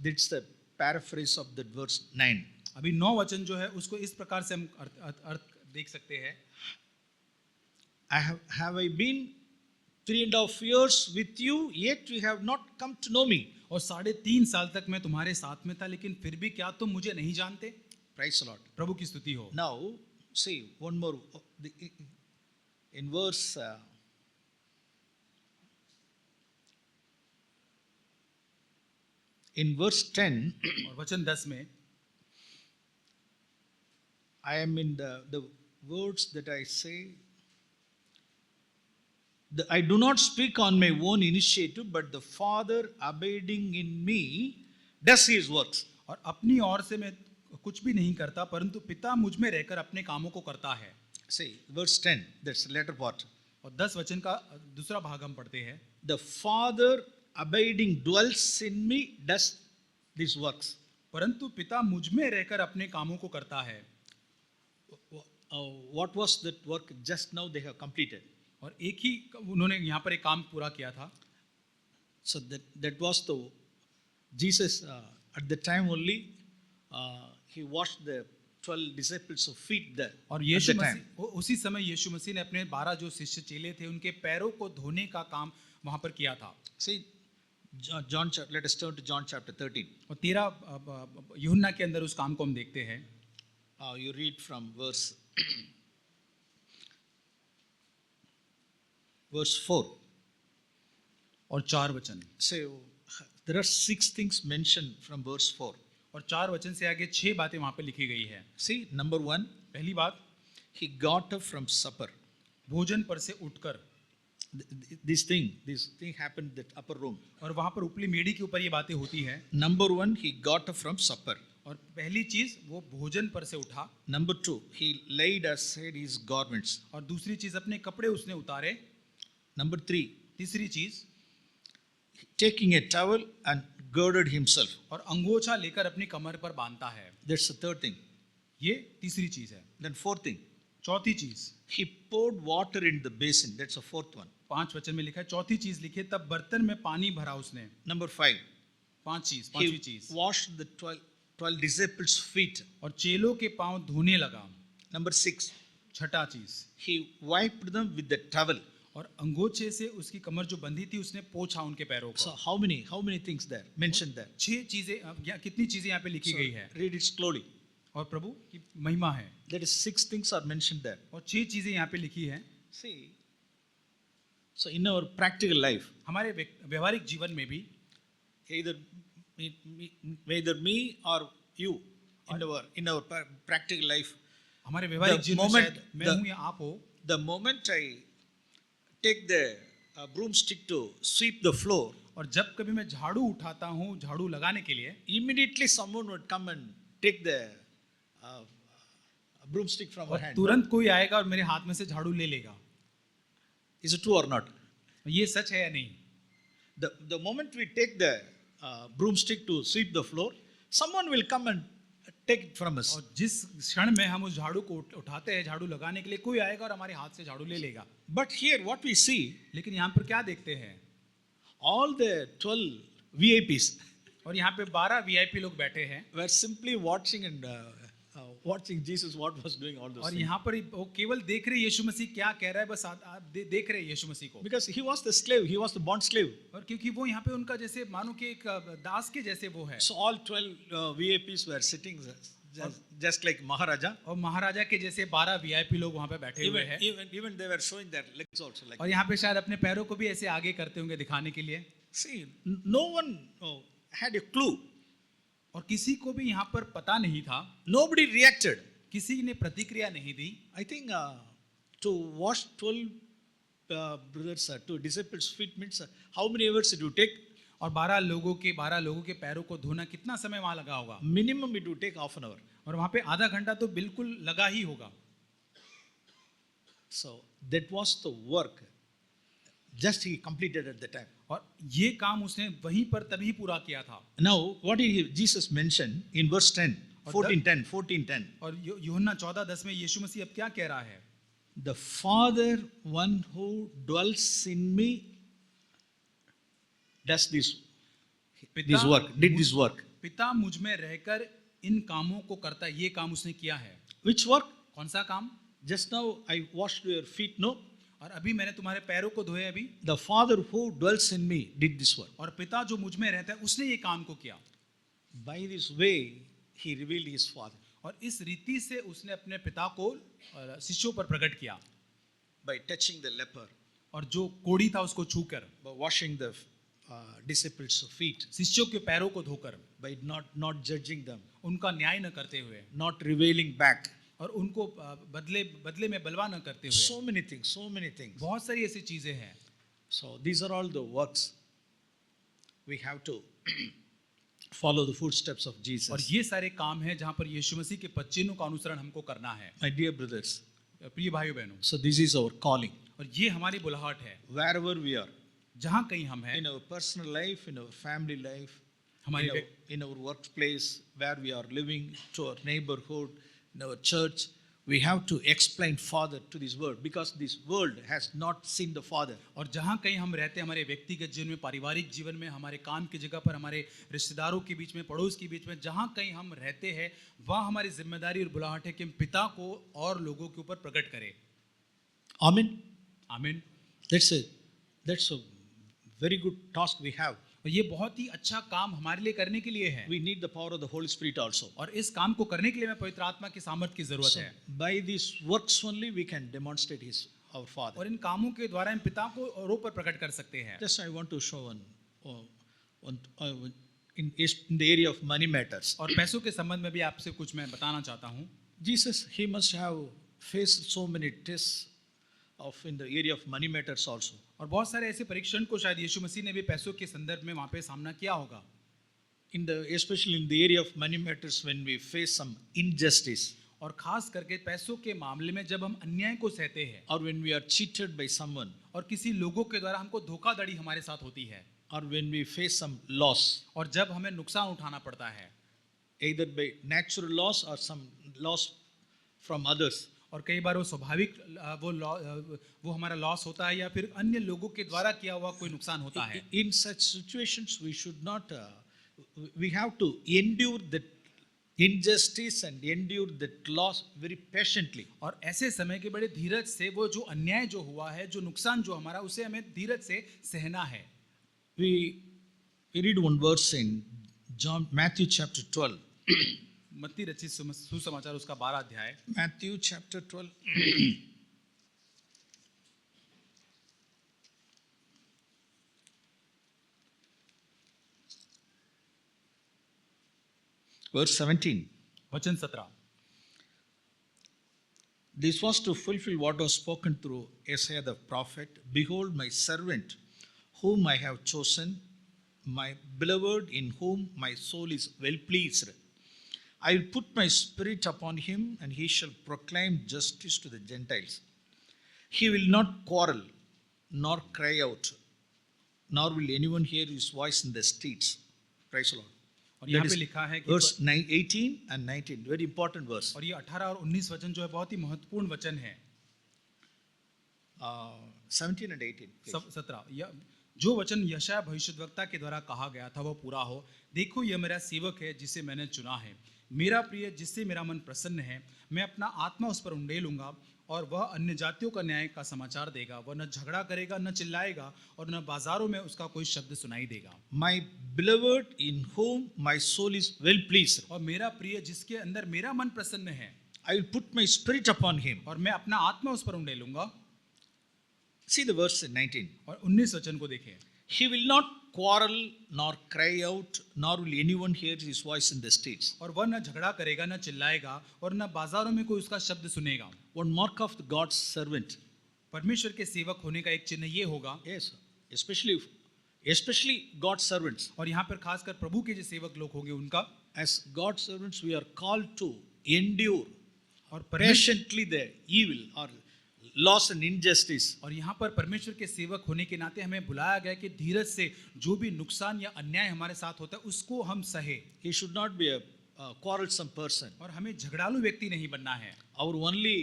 [SPEAKER 1] that's the paraphrase of that verse 9.
[SPEAKER 2] अभी 9 वचन जो है उसको इस प्रकार से हम अर्थ देख सकते हैं।
[SPEAKER 1] Have I been 3.5 years with you, yet you have not come to know me.
[SPEAKER 2] और 3.5 साल तक मैं तुम्हारे साथ में था, लेकिन फिर भी क्या तुम मुझे नहीं जानते?
[SPEAKER 1] Praise the Lord.
[SPEAKER 2] प्रभु की स्तुति हो।
[SPEAKER 1] Now, see one more in verse in verse 10.
[SPEAKER 2] और वचन 10 में
[SPEAKER 1] I am in the words that I say. I do not speak on my own initiative, but the Father abiding in me does His works.
[SPEAKER 2] और अपनी ओर से मैं कुछ भी नहीं करता, परंतु पिता मुझ में रहकर अपने कामों को करता है।
[SPEAKER 1] See, verse 10, that's the latter part.
[SPEAKER 2] और 10 वचन का दूसरा भाग हम पढ़ते हैं।
[SPEAKER 1] The Father abiding dwells in me does these works.
[SPEAKER 2] परंतु पिता मुझ में रहकर अपने कामों को करता है।
[SPEAKER 1] What was that work just now they have completed?
[SPEAKER 2] और एक ही उन्होंने यहाँ पर एक काम पूरा किया था।
[SPEAKER 1] So that was the Jesus at the time only he washed the 12 disciples' feet there.
[SPEAKER 2] और
[SPEAKER 1] at
[SPEAKER 2] यीशु
[SPEAKER 1] the time.
[SPEAKER 2] मसीह उसी समय यीशु मसीह ने अपने 12 जो शिष्य चेले थे उनके पैरों को धोने का काम वहाँ पर किया था।
[SPEAKER 1] See, John, let us turn to John chapter 13.
[SPEAKER 2] और 13 यूहन्ना के अंदर उस काम को हम देखते हैं।
[SPEAKER 1] You read from verse 4.
[SPEAKER 2] और 4 वचन।
[SPEAKER 1] So there are 6 things mentioned from verse 4.
[SPEAKER 2] और 4 वचन से आगे 6 बातें वहाँ पे लिखी गई है।
[SPEAKER 1] See, number 1,
[SPEAKER 2] पहली बात,
[SPEAKER 1] he got up from supper.
[SPEAKER 2] भोजन पर से उठकर।
[SPEAKER 1] This thing happened in that upper room.
[SPEAKER 2] और वहाँ पर ऊपरी मेड़ी के ऊपर ये बातें होती है।
[SPEAKER 1] Number 1, he got up from supper.
[SPEAKER 2] और पहली चीज वो भोजन पर से उठा।
[SPEAKER 1] Number 2, he laid aside his garments.
[SPEAKER 2] और दूसरी चीज अपने कपड़े उसने उतारे।
[SPEAKER 1] Number 3,
[SPEAKER 2] तीसरी चीज,
[SPEAKER 1] taking a towel and girded himself.
[SPEAKER 2] और अंगोछा लेकर अपनी कमर पर बांधता है।
[SPEAKER 1] That's the third thing.
[SPEAKER 2] ये तीसरी चीज है।
[SPEAKER 1] Then fourth thing,
[SPEAKER 2] चौथी चीज,
[SPEAKER 1] he poured water in the basin. That's the fourth one.
[SPEAKER 2] 5 वचन में लिखा है। चौथी चीज लिखी है, तब बर्तन में पानी भरा उसने।
[SPEAKER 1] Number 5,
[SPEAKER 2] पांचवी
[SPEAKER 1] he
[SPEAKER 2] चीज,
[SPEAKER 1] washed the 12 disciples' feet.
[SPEAKER 2] और चेलों के पांव धोने लगा।
[SPEAKER 1] Number 6,
[SPEAKER 2] छठा चीज,
[SPEAKER 1] he wiped them with the towel.
[SPEAKER 2] और अंगोछे से उसकी कमर जो बंधी थी उसने पोंछा उनके पैरों
[SPEAKER 1] So
[SPEAKER 2] को।
[SPEAKER 1] how many things there mentioned there?
[SPEAKER 2] 6 चीजें, कितनी चीजें यहाँ पे लिखी
[SPEAKER 1] So
[SPEAKER 2] गई है।
[SPEAKER 1] read it slowly.
[SPEAKER 2] और प्रभु की महिमा है।
[SPEAKER 1] That is 6 things are mentioned there.
[SPEAKER 2] और 6 चीजें यहाँ पे लिखी है।
[SPEAKER 1] See, so in our practical life,
[SPEAKER 2] हमारे व्यवहारिक जीवन में भी
[SPEAKER 1] either me or you, in our practical life,
[SPEAKER 2] हमारे व्यवहारिक
[SPEAKER 1] The
[SPEAKER 2] जीवन में
[SPEAKER 1] moment
[SPEAKER 2] शायद मैं
[SPEAKER 1] the-
[SPEAKER 2] हूँ या आप हो,
[SPEAKER 1] the moment I take the broomstick to sweep the floor,
[SPEAKER 2] और जब कभी मैं झाड़ू उठाता हूँ झाड़ू लगाने के लिए,
[SPEAKER 1] immediately someone would come and take the broomstick from our
[SPEAKER 2] और
[SPEAKER 1] hand.
[SPEAKER 2] तुरंत कोई आएगा और मेरे हाथ में से झाड़ू ले लेगा।
[SPEAKER 1] Is it true or not?
[SPEAKER 2] ये सच है या नहीं?
[SPEAKER 1] The moment we take the broomstick to sweep the floor, someone will come and take it from us.
[SPEAKER 2] और जिस क्षण में हम उस झाड़ू को उठाते हैं झाड़ू लगाने के लिए, कोई आएगा और हमारे हाथ से झाड़ू ले लेगा।
[SPEAKER 1] But here, what we see,
[SPEAKER 2] लेकिन यहाँ पर क्या देखते हैं?
[SPEAKER 1] all the 12 VIPs
[SPEAKER 2] और यहाँ पे 12 VIP लोग बैठे हैं
[SPEAKER 1] were simply watching and watching Jesus what was doing all those
[SPEAKER 2] और
[SPEAKER 1] things.
[SPEAKER 2] यहाँ पर वो केवल देख रहे यीशु मसीह क्या कह रहा है, बस देख रहे यीशु मसीह को।
[SPEAKER 1] Because he was the slave, he was the bond slave.
[SPEAKER 2] और क्योंकि वो यहाँ पे उनका जैसे मानो कि एक दास के जैसे वो है,
[SPEAKER 1] So all 12 VIPs were sitting just like Maharaja.
[SPEAKER 2] और महाराजा के जैसे 12 VIP लोग वहाँ पे बैठे हुए हैं।
[SPEAKER 1] Even they were showing their legs also like.
[SPEAKER 2] और यहाँ पे शायद अपने पैरों को भी ऐसे आगे करते होंगे दिखाने के लिए।
[SPEAKER 1] See, no one had a clue.
[SPEAKER 2] और किसी को भी यहाँ पर पता नहीं था,
[SPEAKER 1] Nobody reacted.
[SPEAKER 2] किसी ने प्रतिक्रिया नहीं दी।
[SPEAKER 1] I think to wash 12 brothers, 2 disciples' feet means how many hours it would take?
[SPEAKER 2] और 12 लोगों के पैरों को धोना कितना समय वहां लगा होगा?
[SPEAKER 1] Minimum it would take half an hour.
[SPEAKER 2] और वहां पे आधा घंटा तो बिल्कुल लगा ही होगा।
[SPEAKER 1] So that was the work. Just he completed at the time.
[SPEAKER 2] और ये काम उसने वहीं पर तभी पूरा किया था।
[SPEAKER 1] Now, what did Jesus mention in verse 10, 14:10?
[SPEAKER 2] और यूहन्ना 14:10 में यीशु मसीह अब क्या कह रहा है?
[SPEAKER 1] The Father, one who dwells in me, does this work, did this work.
[SPEAKER 2] पिता मुझ में रहकर इन कामों को करता है, ये काम उसने किया है।
[SPEAKER 1] Which work?
[SPEAKER 2] कौन सा काम?
[SPEAKER 1] Just now I washed your feet, no?
[SPEAKER 2] और अभी मैंने तुम्हारे पैरों को धोए अभी।
[SPEAKER 1] The Father who dwells in me did this work.
[SPEAKER 2] और पिता जो मुझ में रहता है उसने ये काम को किया।
[SPEAKER 1] By this way, he revealed his Father.
[SPEAKER 2] और इस रीति से उसने अपने पिता को शिष्यों पर प्रकट किया।
[SPEAKER 1] By touching the leper,
[SPEAKER 2] और जो कोढ़ी था उसको छूकर,
[SPEAKER 1] by washing the disciples' feet,
[SPEAKER 2] शिष्यों के पैरों को धोकर,
[SPEAKER 1] by not judging them,
[SPEAKER 2] उनका न्याय न करते हुए,
[SPEAKER 1] not revealing back.
[SPEAKER 2] और उनको बदले में बलवा न करते हुए।
[SPEAKER 1] So many things.
[SPEAKER 2] बहुत सारी ऐसी चीजें हैं।
[SPEAKER 1] So these are all the works. We have to follow the footsteps of
[SPEAKER 2] और
[SPEAKER 1] Jesus.
[SPEAKER 2] ये सारे काम हैं जहाँ पर यीशु मसीह के पदचिन्हों का अनुसरण हमको करना है।
[SPEAKER 1] My dear brothers,
[SPEAKER 2] प्रिय भाइयों बहनों,
[SPEAKER 1] so this is our calling.
[SPEAKER 2] और ये हमारी बुलाहट है।
[SPEAKER 1] Wherever we are,
[SPEAKER 2] जहाँ कहीं हम हैं,
[SPEAKER 1] in our personal life, in our family life,
[SPEAKER 2] हमारी
[SPEAKER 1] in our workplace, where we are living, to our neighborhood, in our church, we have to explain Father to this world because this world has not seen the Father.
[SPEAKER 2] और जहाँ कहीं हम रहते हैं, हमारे व्यक्तिगत जीवन में, पारिवारिक जीवन में, हमारे काम की जगह पर, हमारे रिश्तेदारों के बीच में, पड़ोस के बीच में, जहाँ कहीं हम रहते हैं, वहाँ हमारी जिम्मेदारी और बुलाहट है कि हम पिता को और लोगों के ऊपर प्रकट करें।
[SPEAKER 1] Amen.
[SPEAKER 2] आमीन।
[SPEAKER 1] That's a very good task we have.
[SPEAKER 2] और ये बहुत ही अच्छा काम हमारे लिए करने के लिए है।
[SPEAKER 1] We need the power of the Holy Spirit also.
[SPEAKER 2] और इस काम को करने के लिए हमें पवित्र आत्मा की सामर्थ्य की जरूरत
[SPEAKER 1] So,
[SPEAKER 2] है।
[SPEAKER 1] by these works only we can demonstrate our Father.
[SPEAKER 2] और इन कामों के द्वारा हम पिता को औरों पर प्रकट कर सकते हैं।
[SPEAKER 1] Just I want to show in the area of money matters.
[SPEAKER 2] और पैसों के संबंध में भी आपसे कुछ मैं बताना चाहता हूँ।
[SPEAKER 1] Jesus, he must have faced so many tests in the area of money matters also.
[SPEAKER 2] और बहुत सारे ऐसे परीक्षण को शायद यीशु मसीह ने भी पैसों के संदर्भ में वहाँ पे सामना किया होगा।
[SPEAKER 1] Especially in the area of money matters when we face some injustice.
[SPEAKER 2] और खास करके पैसों के मामले में जब हम अन्याय को सहते हैं,
[SPEAKER 1] Or when we are cheated by someone.
[SPEAKER 2] और किसी लोगों के द्वारा हमको धोखाधड़ी हमारे साथ होती है,
[SPEAKER 1] Or when we face some loss.
[SPEAKER 2] और जब हमें नुकसान उठाना पड़ता है,
[SPEAKER 1] Either by natural loss or some loss from others.
[SPEAKER 2] और कई बार वो स्वाभाविक वो हमारा लॉस होता है या फिर अन्य लोगों के द्वारा किया हुआ कोई नुकसान होता है।
[SPEAKER 1] In such situations we should not we have to endure that injustice and endure that loss very patiently.
[SPEAKER 2] और ऐसे समय के बड़े धीरज से वो जो अन्याय जो हुआ है, जो नुकसान जो हमारा, उसे हमें धीरज से सहना है।
[SPEAKER 1] We read one verse in Matthew chapter 12.
[SPEAKER 2] मत्ती रचित सुसमाचार उसका 12 अध्याय।
[SPEAKER 1] Matthew chapter 12. Verse 17.
[SPEAKER 2] वचन 17।
[SPEAKER 1] This was to fulfill what was spoken through Isaiah the prophet. Behold, my servant, whom I have chosen, my beloved, in whom my soul is well pleased. I will put my spirit upon him, and he shall proclaim justice to the Gentiles. He will not quarrel, nor cry out, nor will anyone hear his voice in the streets. Praise the Lord.
[SPEAKER 2] और यहाँ
[SPEAKER 1] That
[SPEAKER 2] पे
[SPEAKER 1] is
[SPEAKER 2] लिखा है कि
[SPEAKER 1] verse 18 and 19. Very important verse.
[SPEAKER 2] और ये 18 और 19 वचन जो है बहुत ही महत्वपूर्ण वचन है।
[SPEAKER 1] 17 and 18. please.
[SPEAKER 2] 17 जो वचन यशायाह भविष्यद्वक्ता के द्वारा कहा गया था वो पूरा हो। देखो यह मेरा सेवक है जिसे मैंने चुना है, मेरा प्रिय जिससे मेरा मन प्रसन्न है। मैं अपना आत्मा उस पर उंडेलूंगा और वह अन्य जातियों का न्याय का समाचार देगा। वह न झगड़ा करेगा, न चिल्लाएगा, और न बाजारों में उसका कोई शब्द सुनाई देगा।
[SPEAKER 1] My beloved in whom my soul is well pleased.
[SPEAKER 2] और मेरा प्रिय जिसके अंदर मेरा मन प्रसन्न है,
[SPEAKER 1] I will put my spirit upon him.
[SPEAKER 2] और मैं अपना आत्मा उस पर उंडेलूंगा।
[SPEAKER 1] See the verse in 19.
[SPEAKER 2] और 19 वचन को देखें।
[SPEAKER 1] He will not quarrel nor cry out, nor will anyone hear his voice in the streets.
[SPEAKER 2] और वह न झगड़ा करेगा, न चिल्लाएगा, और न बाजारों में कोई उसका शब्द सुनेगा।
[SPEAKER 1] One mark of the God's servant.
[SPEAKER 2] परमेश्वर के सेवक होने का एक चिन्ह ये होगा।
[SPEAKER 1] Yes, especially God's servants.
[SPEAKER 2] और यहाँ पर खासकर प्रभु के जो सेवक लोग होंगे उनका,
[SPEAKER 1] As God's servants, we are called to endure
[SPEAKER 2] और परमेश्वर
[SPEAKER 1] patiently the evil or loss and injustice.
[SPEAKER 2] और यहाँ पर परमेश्वर के सेवक होने के नाते हमें बुलाया गया कि धीरज से जो भी नुकसान या अन्याय हमारे साथ होता है उसको हम सहे।
[SPEAKER 1] He should not be a quarrelsome person.
[SPEAKER 2] और हमें झगड़ालू व्यक्ति नहीं बनना है।
[SPEAKER 1] Our only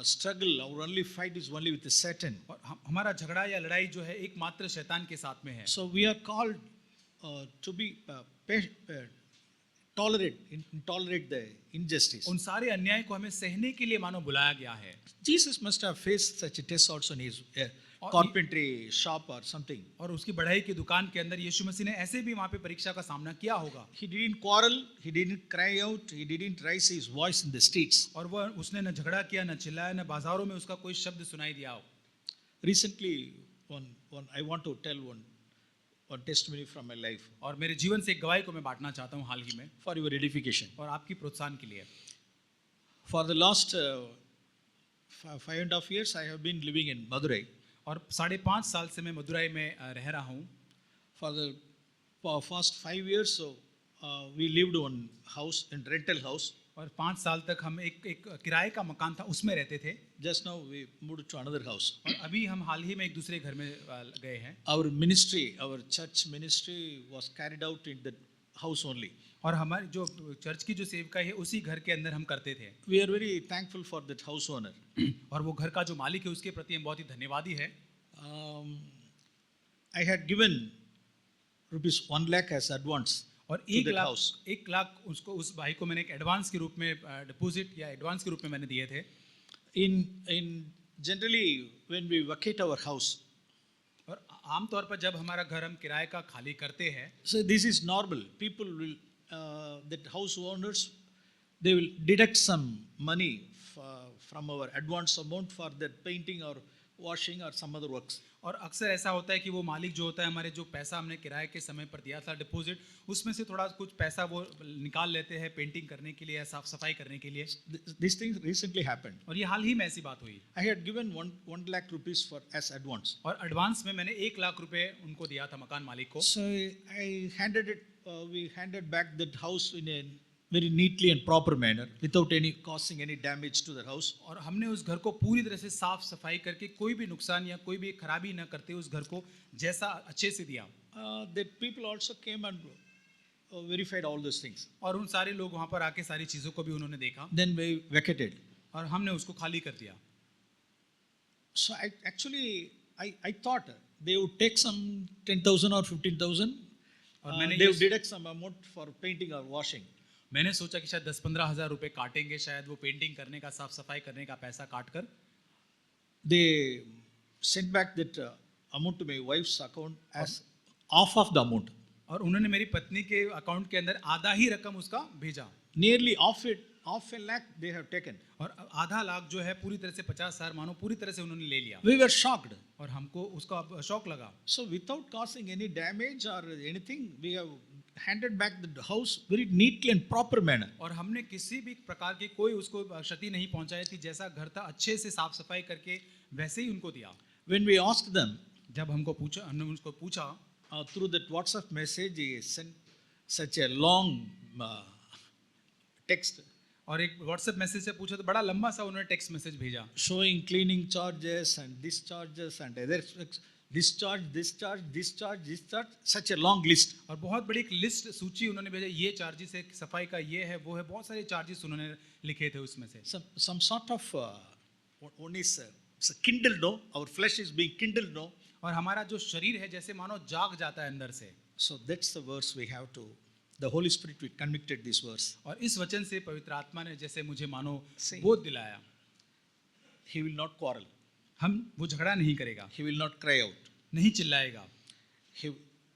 [SPEAKER 1] struggle, our only fight is only with the Satan.
[SPEAKER 2] और हमारा झगड़ा या लड़ाई जो है एकमात्र शैतान के साथ में है।
[SPEAKER 1] So we are called to be tolerate the injustice.
[SPEAKER 2] उन सारे अन्याय को हमें सहने के लिए मानो बुलाया गया है।
[SPEAKER 1] Jesus must have faced such a test also in his carpentry shop or something.
[SPEAKER 2] और उसकी बढ़ई की दुकान के अंदर यीशु मसीह ने ऐसे भी वहाँ पे परीक्षा का सामना किया होगा।
[SPEAKER 1] He didn't quarrel, he didn't cry out, he didn't raise his voice in the streets.
[SPEAKER 2] और वह उसने न झगड़ा किया, न चिल्लाया, न बाजारों में उसका कोई शब्द सुनाई दिया हो।
[SPEAKER 1] Recently, I want to tell one testimony from my life
[SPEAKER 2] और मेरे जीवन से एक गवाही को मैं बांटना चाहता हूँ हाल ही में,
[SPEAKER 1] for your edification.
[SPEAKER 2] और आपकी प्रोत्साहन के लिए।
[SPEAKER 1] For the last 5.5 years, I have been living in Madurai.
[SPEAKER 2] और 5.5 साल से मैं मदुराई में रह रहा हूँ।
[SPEAKER 1] For the past 5 years, so we lived one house in rental house.
[SPEAKER 2] और 5 साल तक हम एक किराए का मकान था उसमें रहते थे।
[SPEAKER 1] Just now we moved to another house.
[SPEAKER 2] और अभी हम हाल ही में एक दूसरे घर में गए हैं।
[SPEAKER 1] Our ministry, our church ministry was carried out in the house only.
[SPEAKER 2] और हमारी जो चर्च की जो सेवकाई है उसी घर के अंदर हम करते थे।
[SPEAKER 1] We are very thankful for that house owner.
[SPEAKER 2] और वो घर का जो मालिक है उसके प्रति हम बहुत ही धन्यवादी है।
[SPEAKER 1] I had given rupees 1 lakh as advance
[SPEAKER 2] और
[SPEAKER 1] to that house.
[SPEAKER 2] 1 लाख उसको, उस भाई को मैंने एक एडवांस के रूप में डिपॉजिट या एडवांस के रूप में मैंने दिए थे।
[SPEAKER 1] In generally when we vacate our house,
[SPEAKER 2] और आमतौर पर जब हमारा घर हम किराए का खाली करते हैं,
[SPEAKER 1] so this is normal. People will that house owners, they will deduct some money from our advance amount for their painting or washing or some other works.
[SPEAKER 2] और अक्सर ऐसा होता है कि वो मालिक जो होता है हमारे जो पैसा हमने किराए के समय पर दिया था डिपॉजिट, उसमें से थोड़ा कुछ पैसा वो निकाल लेते हैं पेंटिंग करने के लिए या साफ सफाई करने के लिए।
[SPEAKER 1] This thing recently happened.
[SPEAKER 2] और ये हाल ही में ऐसी बात हुई।
[SPEAKER 1] I had given 1 lakh rupees for as advance.
[SPEAKER 2] और एडवांस में मैंने 1 लाख रुपए उनको दिया था मकान मालिक को।
[SPEAKER 1] So we handed back that house in a very neatly and proper manner without causing any damage to the house.
[SPEAKER 2] और हमने उस घर को पूरी तरह से साफ सफाई करके कोई भी नुकसान या कोई भी खराबी न करते उस घर को जैसा अच्छे से दिया।
[SPEAKER 1] That people also came and verified all those things.
[SPEAKER 2] और उन सारे लोग वहाँ पर आके सारी चीज़ों को भी उन्होंने देखा।
[SPEAKER 1] Then we vacated.
[SPEAKER 2] और हमने उसको खाली कर दिया।
[SPEAKER 1] So I thought they would take some 10,000 or 15,000. They would deduct some amount for painting or washing.
[SPEAKER 2] मैंने सोचा कि शायद 10-15 हज़ार रुपए काटेंगे, शायद वो पेंटिंग करने का, साफ सफाई करने का पैसा काट कर।
[SPEAKER 1] They sent back that amount to my wife's account as half of the amount.
[SPEAKER 2] और उन्होंने मेरी पत्नी के अकाउंट के अंदर आधा ही रकम उसका भेजा।
[SPEAKER 1] Nearly half a lakh they have taken.
[SPEAKER 2] और आधा लाख जो है पूरी तरह से 50,000 मानो पूरी तरह से उन्होंने ले लिया।
[SPEAKER 1] We were shocked.
[SPEAKER 2] और हमको उसका शौक लगा।
[SPEAKER 1] So without causing any damage or anything, we have handed back the house very neatly and proper manner.
[SPEAKER 2] और हमने किसी भी प्रकार की कोई उसको क्षति नहीं पहुंचाई थी, जैसा घर था अच्छे से साफ सफाई करके वैसे ही उनको दिया।
[SPEAKER 1] When we asked them,
[SPEAKER 2] जब हमने उसको पूछा
[SPEAKER 1] through that WhatsApp message, he sent such a long text
[SPEAKER 2] और एक व्हाट्सएप मैसेज से पूछा तो बड़ा लंबा सा उन्होंने टेक्स्ट मैसेज भेजा
[SPEAKER 1] showing cleaning charges and discharges and other discharge, such a long list.
[SPEAKER 2] और बहुत बड़ी एक लिस्ट सूची उन्होंने भेजा, ये चार्जेस है, सफाई का ये है वो है, बहुत सारे चार्जेस उन्होंने लिखे थे उसमें से।
[SPEAKER 1] Some sort of one is kindled, no? Our flesh is being kindled, no?
[SPEAKER 2] और हमारा जो शरीर है जैसे मानो जाग जाता है अंदर से।
[SPEAKER 1] So that's the verse we have to. The Holy Spirit convicted this verse.
[SPEAKER 2] और इस वचन से पवित्र आत्मा ने जैसे मुझे मानो
[SPEAKER 1] See.
[SPEAKER 2] बोध दिलाया,
[SPEAKER 1] He will not quarrel.
[SPEAKER 2] वो झगड़ा नहीं करेगा,
[SPEAKER 1] He will not cry out.
[SPEAKER 2] नहीं चिल्लाएगा,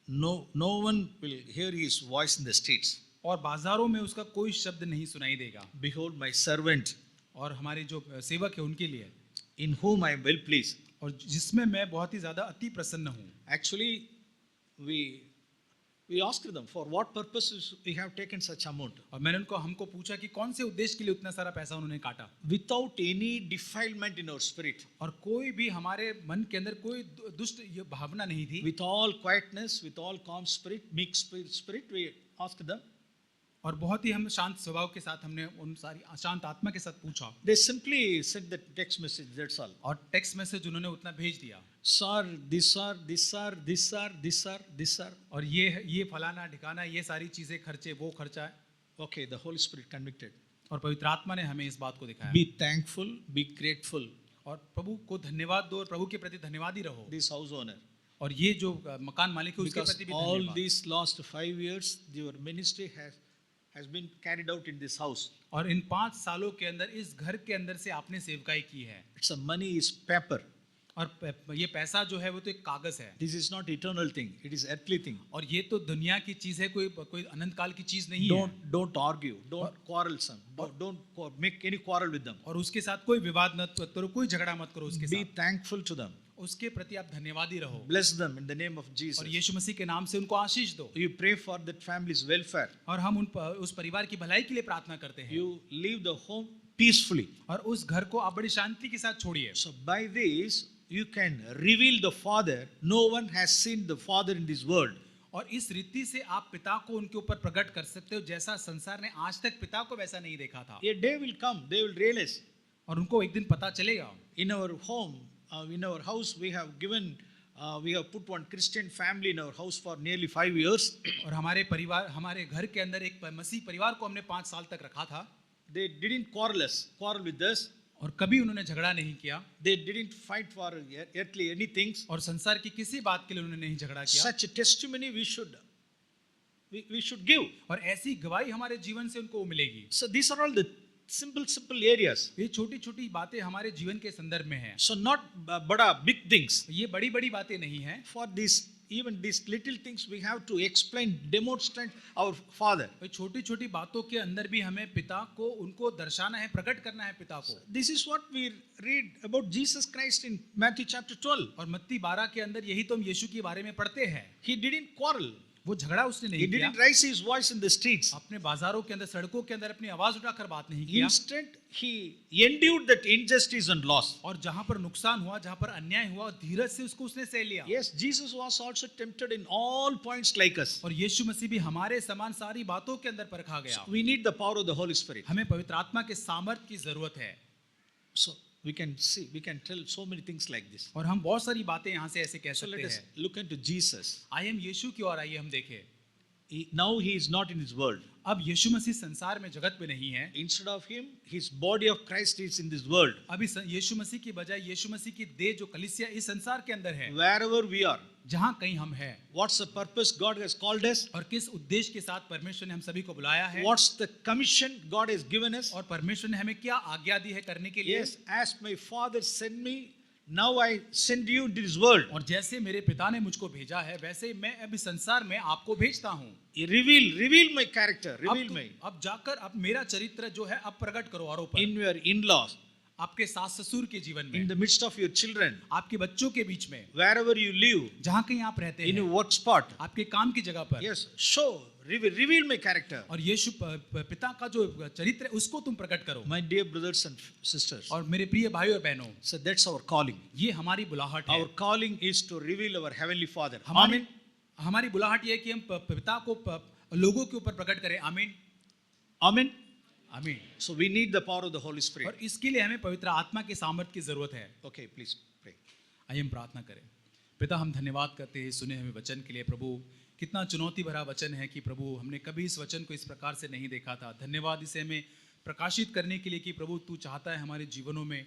[SPEAKER 1] No one will hear his voice in the streets.
[SPEAKER 2] और बाजारों में उसका कोई शब्द नहीं सुनाई देगा।
[SPEAKER 1] Behold my servant,
[SPEAKER 2] और हमारे जो सेवक है उनके लिए,
[SPEAKER 1] in whom I am well pleased.
[SPEAKER 2] और जिसमें मैं बहुत ही ज्यादा अति प्रसन्न हूँ।
[SPEAKER 1] Actually, we asked them for what purposes we have taken such amount.
[SPEAKER 2] और मैंने हमको पूछा कि कौन से उद्देश्य के लिए उतना सारा पैसा उन्होंने काटा,
[SPEAKER 1] Without any defilement in our spirit,
[SPEAKER 2] और कोई भी हमारे मन के अंदर कोई दुष्ट ये भावना नहीं थी।
[SPEAKER 1] with all quietness, with all calm spirit, meek spirit, we asked them.
[SPEAKER 2] और बहुत ही हम शांत स्वभाव के साथ हमने उन सारी शांत आत्मा के साथ पूछा,
[SPEAKER 1] They simply sent the text message, that's all.
[SPEAKER 2] और टेक्स्ट मैसेज उन्होंने उतना भेज दिया,
[SPEAKER 1] Sir, this, sir, this, sir, this, sir, this, sir, this, sir.
[SPEAKER 2] और ये फलाना ठिकाना ये सारी चीजें खर्चे वो खर्चा है।
[SPEAKER 1] Okay, the Holy Spirit convicted.
[SPEAKER 2] और पवित्र आत्मा ने हमें इस बात को दिखाया।
[SPEAKER 1] Be thankful, be grateful.
[SPEAKER 2] और प्रभु को धन्यवाद दो और प्रभु के प्रति धन्यवादी रहो।
[SPEAKER 1] This house owner.
[SPEAKER 2] और ये जो मकान मालिक है उसके
[SPEAKER 1] Because
[SPEAKER 2] प्रति भी
[SPEAKER 1] all
[SPEAKER 2] धन्यवाद।
[SPEAKER 1] these last 5 years, your ministry has been carried out in this house.
[SPEAKER 2] और इन 5 सालों के अंदर इस घर के अंदर से आपने सेवकाई की है।
[SPEAKER 1] It's a money is paper.
[SPEAKER 2] और ये पैसा जो है वो तो एक कागज है,
[SPEAKER 1] This is not eternal thing. It is earthly thing.
[SPEAKER 2] और ये तो दुनिया की चीज है, कोई अनंत काल की चीज नहीं है।
[SPEAKER 1] Don't argue. Don't quarrelsome. Don't make any quarrel with them.
[SPEAKER 2] और उसके साथ कोई विवाद मत करो, कोई झगड़ा मत करो उसके
[SPEAKER 1] Be
[SPEAKER 2] साथ।
[SPEAKER 1] thankful to them.
[SPEAKER 2] उसके प्रति आप धन्यवादी रहो,
[SPEAKER 1] Bless them in the name of
[SPEAKER 2] और
[SPEAKER 1] Jesus.
[SPEAKER 2] यीशु मसीह के नाम से उनको आशीष दो।
[SPEAKER 1] You pray for that family's welfare.
[SPEAKER 2] और हम उस परिवार की भलाई के लिए प्रार्थना करते हैं,
[SPEAKER 1] You leave the home peacefully.
[SPEAKER 2] और उस घर को आप बड़ी शांति के साथ छोड़िए।
[SPEAKER 1] So by this you can reveal the Father. No one has seen the Father in this world.
[SPEAKER 2] और इस रीति से आप पिता को उनके ऊपर प्रकट कर सकते हो, जैसा संसार ने आज तक पिता को वैसा नहीं देखा था।
[SPEAKER 1] A day will come, they will realize.
[SPEAKER 2] और उनको एक दिन पता चलेगा।
[SPEAKER 1] In our home, in our house, we have put one Christian family in our house for nearly 5 years.
[SPEAKER 2] और हमारे घर के अंदर एक मसीह परिवार को हमने 5 साल तक रखा था।
[SPEAKER 1] They didn't quarrel with us.
[SPEAKER 2] और कभी उन्होंने झगड़ा नहीं किया,
[SPEAKER 1] They didn't fight for earthly anything.
[SPEAKER 2] और संसार की किसी बात के लिए उन्होंने नहीं झगड़ा किया।
[SPEAKER 1] Such a testimony we should give.
[SPEAKER 2] और ऐसी गवाही हमारे जीवन से उनको मिलेगी।
[SPEAKER 1] So these are all the simple areas.
[SPEAKER 2] ये छोटी छोटी बातें हमारे जीवन के संदर्भ में हैं।
[SPEAKER 1] So not bada big things.
[SPEAKER 2] ये बड़ी बड़ी बातें नहीं हैं।
[SPEAKER 1] For even these little things we have to explain, demonstrate our Father.
[SPEAKER 2] छोटी छोटी बातों के अंदर भी हमें पिता को उनको दर्शाना है, प्रकट करना है पिता को।
[SPEAKER 1] This is what we read about Jesus Christ in Matthew chapter 12.
[SPEAKER 2] और मत्ती 12 के अंदर यही तो हम यीशु के बारे में पढ़ते हैं।
[SPEAKER 1] He didn't quarrel.
[SPEAKER 2] वो झगड़ा उसने
[SPEAKER 1] He
[SPEAKER 2] नहीं किया,
[SPEAKER 1] didn't raise his voice in the streets.
[SPEAKER 2] अपने बाजारों के अंदर सड़कों के अंदर अपनी आवाज उठाकर बात नहीं किया।
[SPEAKER 1] Instead, he endured that injustice and loss.
[SPEAKER 2] और जहां पर नुकसान हुआ, जहां पर अन्याय हुआ, धीरज से उसको उसने सह लिया।
[SPEAKER 1] Yes, Jesus was also tempted in all points like us.
[SPEAKER 2] और यीशु मसीह भी हमारे समान सारी बातों के अंदर परखा गया।
[SPEAKER 1] We need the power of the Holy Spirit.
[SPEAKER 2] हमें पवित्र आत्मा के सामर्थ की जरूरत है।
[SPEAKER 1] So we can tell so many things like this.
[SPEAKER 2] और हम बहुत सारी बातें यहाँ से ऐसे कह
[SPEAKER 1] So
[SPEAKER 2] सकते
[SPEAKER 1] let us
[SPEAKER 2] हैं।
[SPEAKER 1] look into Jesus.
[SPEAKER 2] आइए हम यीशु की ओर आइए हम देखें।
[SPEAKER 1] Now he is not in this world.
[SPEAKER 2] अब यीशु मसीह संसार में जगत में नहीं है।
[SPEAKER 1] Instead of him, his body of Christ is in this world.
[SPEAKER 2] अभी यीशु मसीह की बजाय यीशु मसीह की देह जो कलीसिया इस संसार के अंदर है,
[SPEAKER 1] Wherever we are,
[SPEAKER 2] जहाँ कहीं हम हैं,
[SPEAKER 1] what's the purpose God has called us?
[SPEAKER 2] और किस उद्देश्य के साथ परमेश्वर ने हम सभी को बुलाया है,
[SPEAKER 1] What's the commission God has given us?
[SPEAKER 2] और परमेश्वर ने हमें क्या आज्ञा दी है करने के लिए।
[SPEAKER 1] Yes, as my Father sent me, now I send you into this world.
[SPEAKER 2] और जैसे मेरे पिता ने मुझको भेजा है, वैसे मैं अभी संसार में आपको भेजता हूँ।
[SPEAKER 1] Reveal my character, reveal my.
[SPEAKER 2] अब जाकर अब मेरा चरित्र जो है अब प्रकट करो औरों पर,
[SPEAKER 1] In your in-laws,
[SPEAKER 2] आपके सास ससुर के जीवन
[SPEAKER 1] in
[SPEAKER 2] में,
[SPEAKER 1] the midst of your children,
[SPEAKER 2] आपके बच्चों के बीच में,
[SPEAKER 1] wherever you live,
[SPEAKER 2] जहाँ कहीं आप रहते
[SPEAKER 1] in
[SPEAKER 2] हैं,
[SPEAKER 1] your work spot.
[SPEAKER 2] आपके काम की जगह पर।
[SPEAKER 1] Yes, reveal my character.
[SPEAKER 2] और यीशु पिता का जो चरित्र है उसको तुम प्रकट करो।
[SPEAKER 1] My dear brothers and sisters,
[SPEAKER 2] और मेरे प्रिय भाई और बहनों,
[SPEAKER 1] so that's our calling.
[SPEAKER 2] ये हमारी बुलाहट है।
[SPEAKER 1] Our calling is to reveal our heavenly Father.
[SPEAKER 2] हमारी बुलाहट ये है कि हम पिता को लोगों के ऊपर प्रकट करें। आमीन,
[SPEAKER 1] Amen.
[SPEAKER 2] आमीन।
[SPEAKER 1] So we need the power of the Holy
[SPEAKER 2] और
[SPEAKER 1] Spirit.
[SPEAKER 2] इसके लिए हमें पवित्र आत्मा के सामर्थ की जरूरत है।
[SPEAKER 1] Okay, please pray.
[SPEAKER 2] आइए हम प्रार्थना करें। पिता, हम धन्यवाद करते हैं सुने हुए वचन के लिए। प्रभु, कितना चुनौती भरा वचन है कि प्रभु हमने कभी इस वचन को इस प्रकार से नहीं देखा था। धन्यवाद इसे हमें प्रकाशित करने के लिए कि प्रभु तू चाहता है हमारे जीवनों में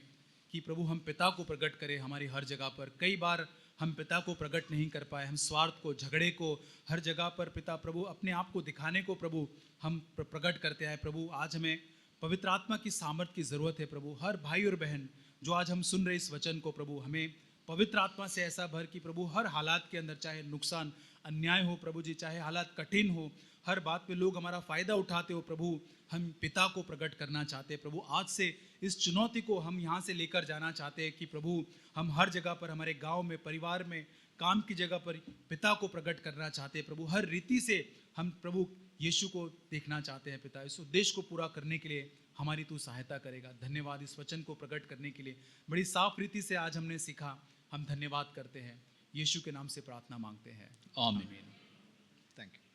[SPEAKER 2] कि प्रभु हम पिता को प्रकट करें हमारी हर जगह पर। कई बार हम पिता को प्रकट नहीं कर पाए, हम स्वार्थ को, झगड़े को हर जगह पर पिता प्रभु अपने आप को दिखाने को प्रभु हम प्रकट करते हैं। प्रभु आज हमें पवित्र आत्मा की सामर्थ की ज़रूरत है। प्रभु हर भाई और बहन जो आज हम सुन रहे इस वचन को, प्रभु हमें पवित्र आत्मा से ऐसा भर कि प्रभु हर हालात के अंदर, चाहे नुकसान अन्याय हो प्रभु जी, चाहे हालात कठिन हो, हर बात पे लोग हमारा फ़ायदा उठाते हो प्रभु, हम पिता को प्रकट करना चाहते हैं। प्रभु आज से इस चुनौती को हम यहाँ से लेकर जाना चाहते हैं कि प्रभु हम हर जगह पर, हमारे गांव में, परिवार में, काम की जगह पर पिता को प्रकट करना चाहते हैं। प्रभु हर रीति से हम प्रभु यीशु को देखना चाहते हैं। पिता, इस उद्देश्य को पूरा करने के लिए हमारी तू सहायता करेगा। धन्यवाद इस वचन को प्रकट करने के लिए। बड़ी साफ रीति से आज हमने सीखा, हम धन्यवाद करते हैं। यीशु के नाम से प्रार्थना मांगते हैं,
[SPEAKER 1] Amen.
[SPEAKER 2] आमीन।
[SPEAKER 1] Thank you.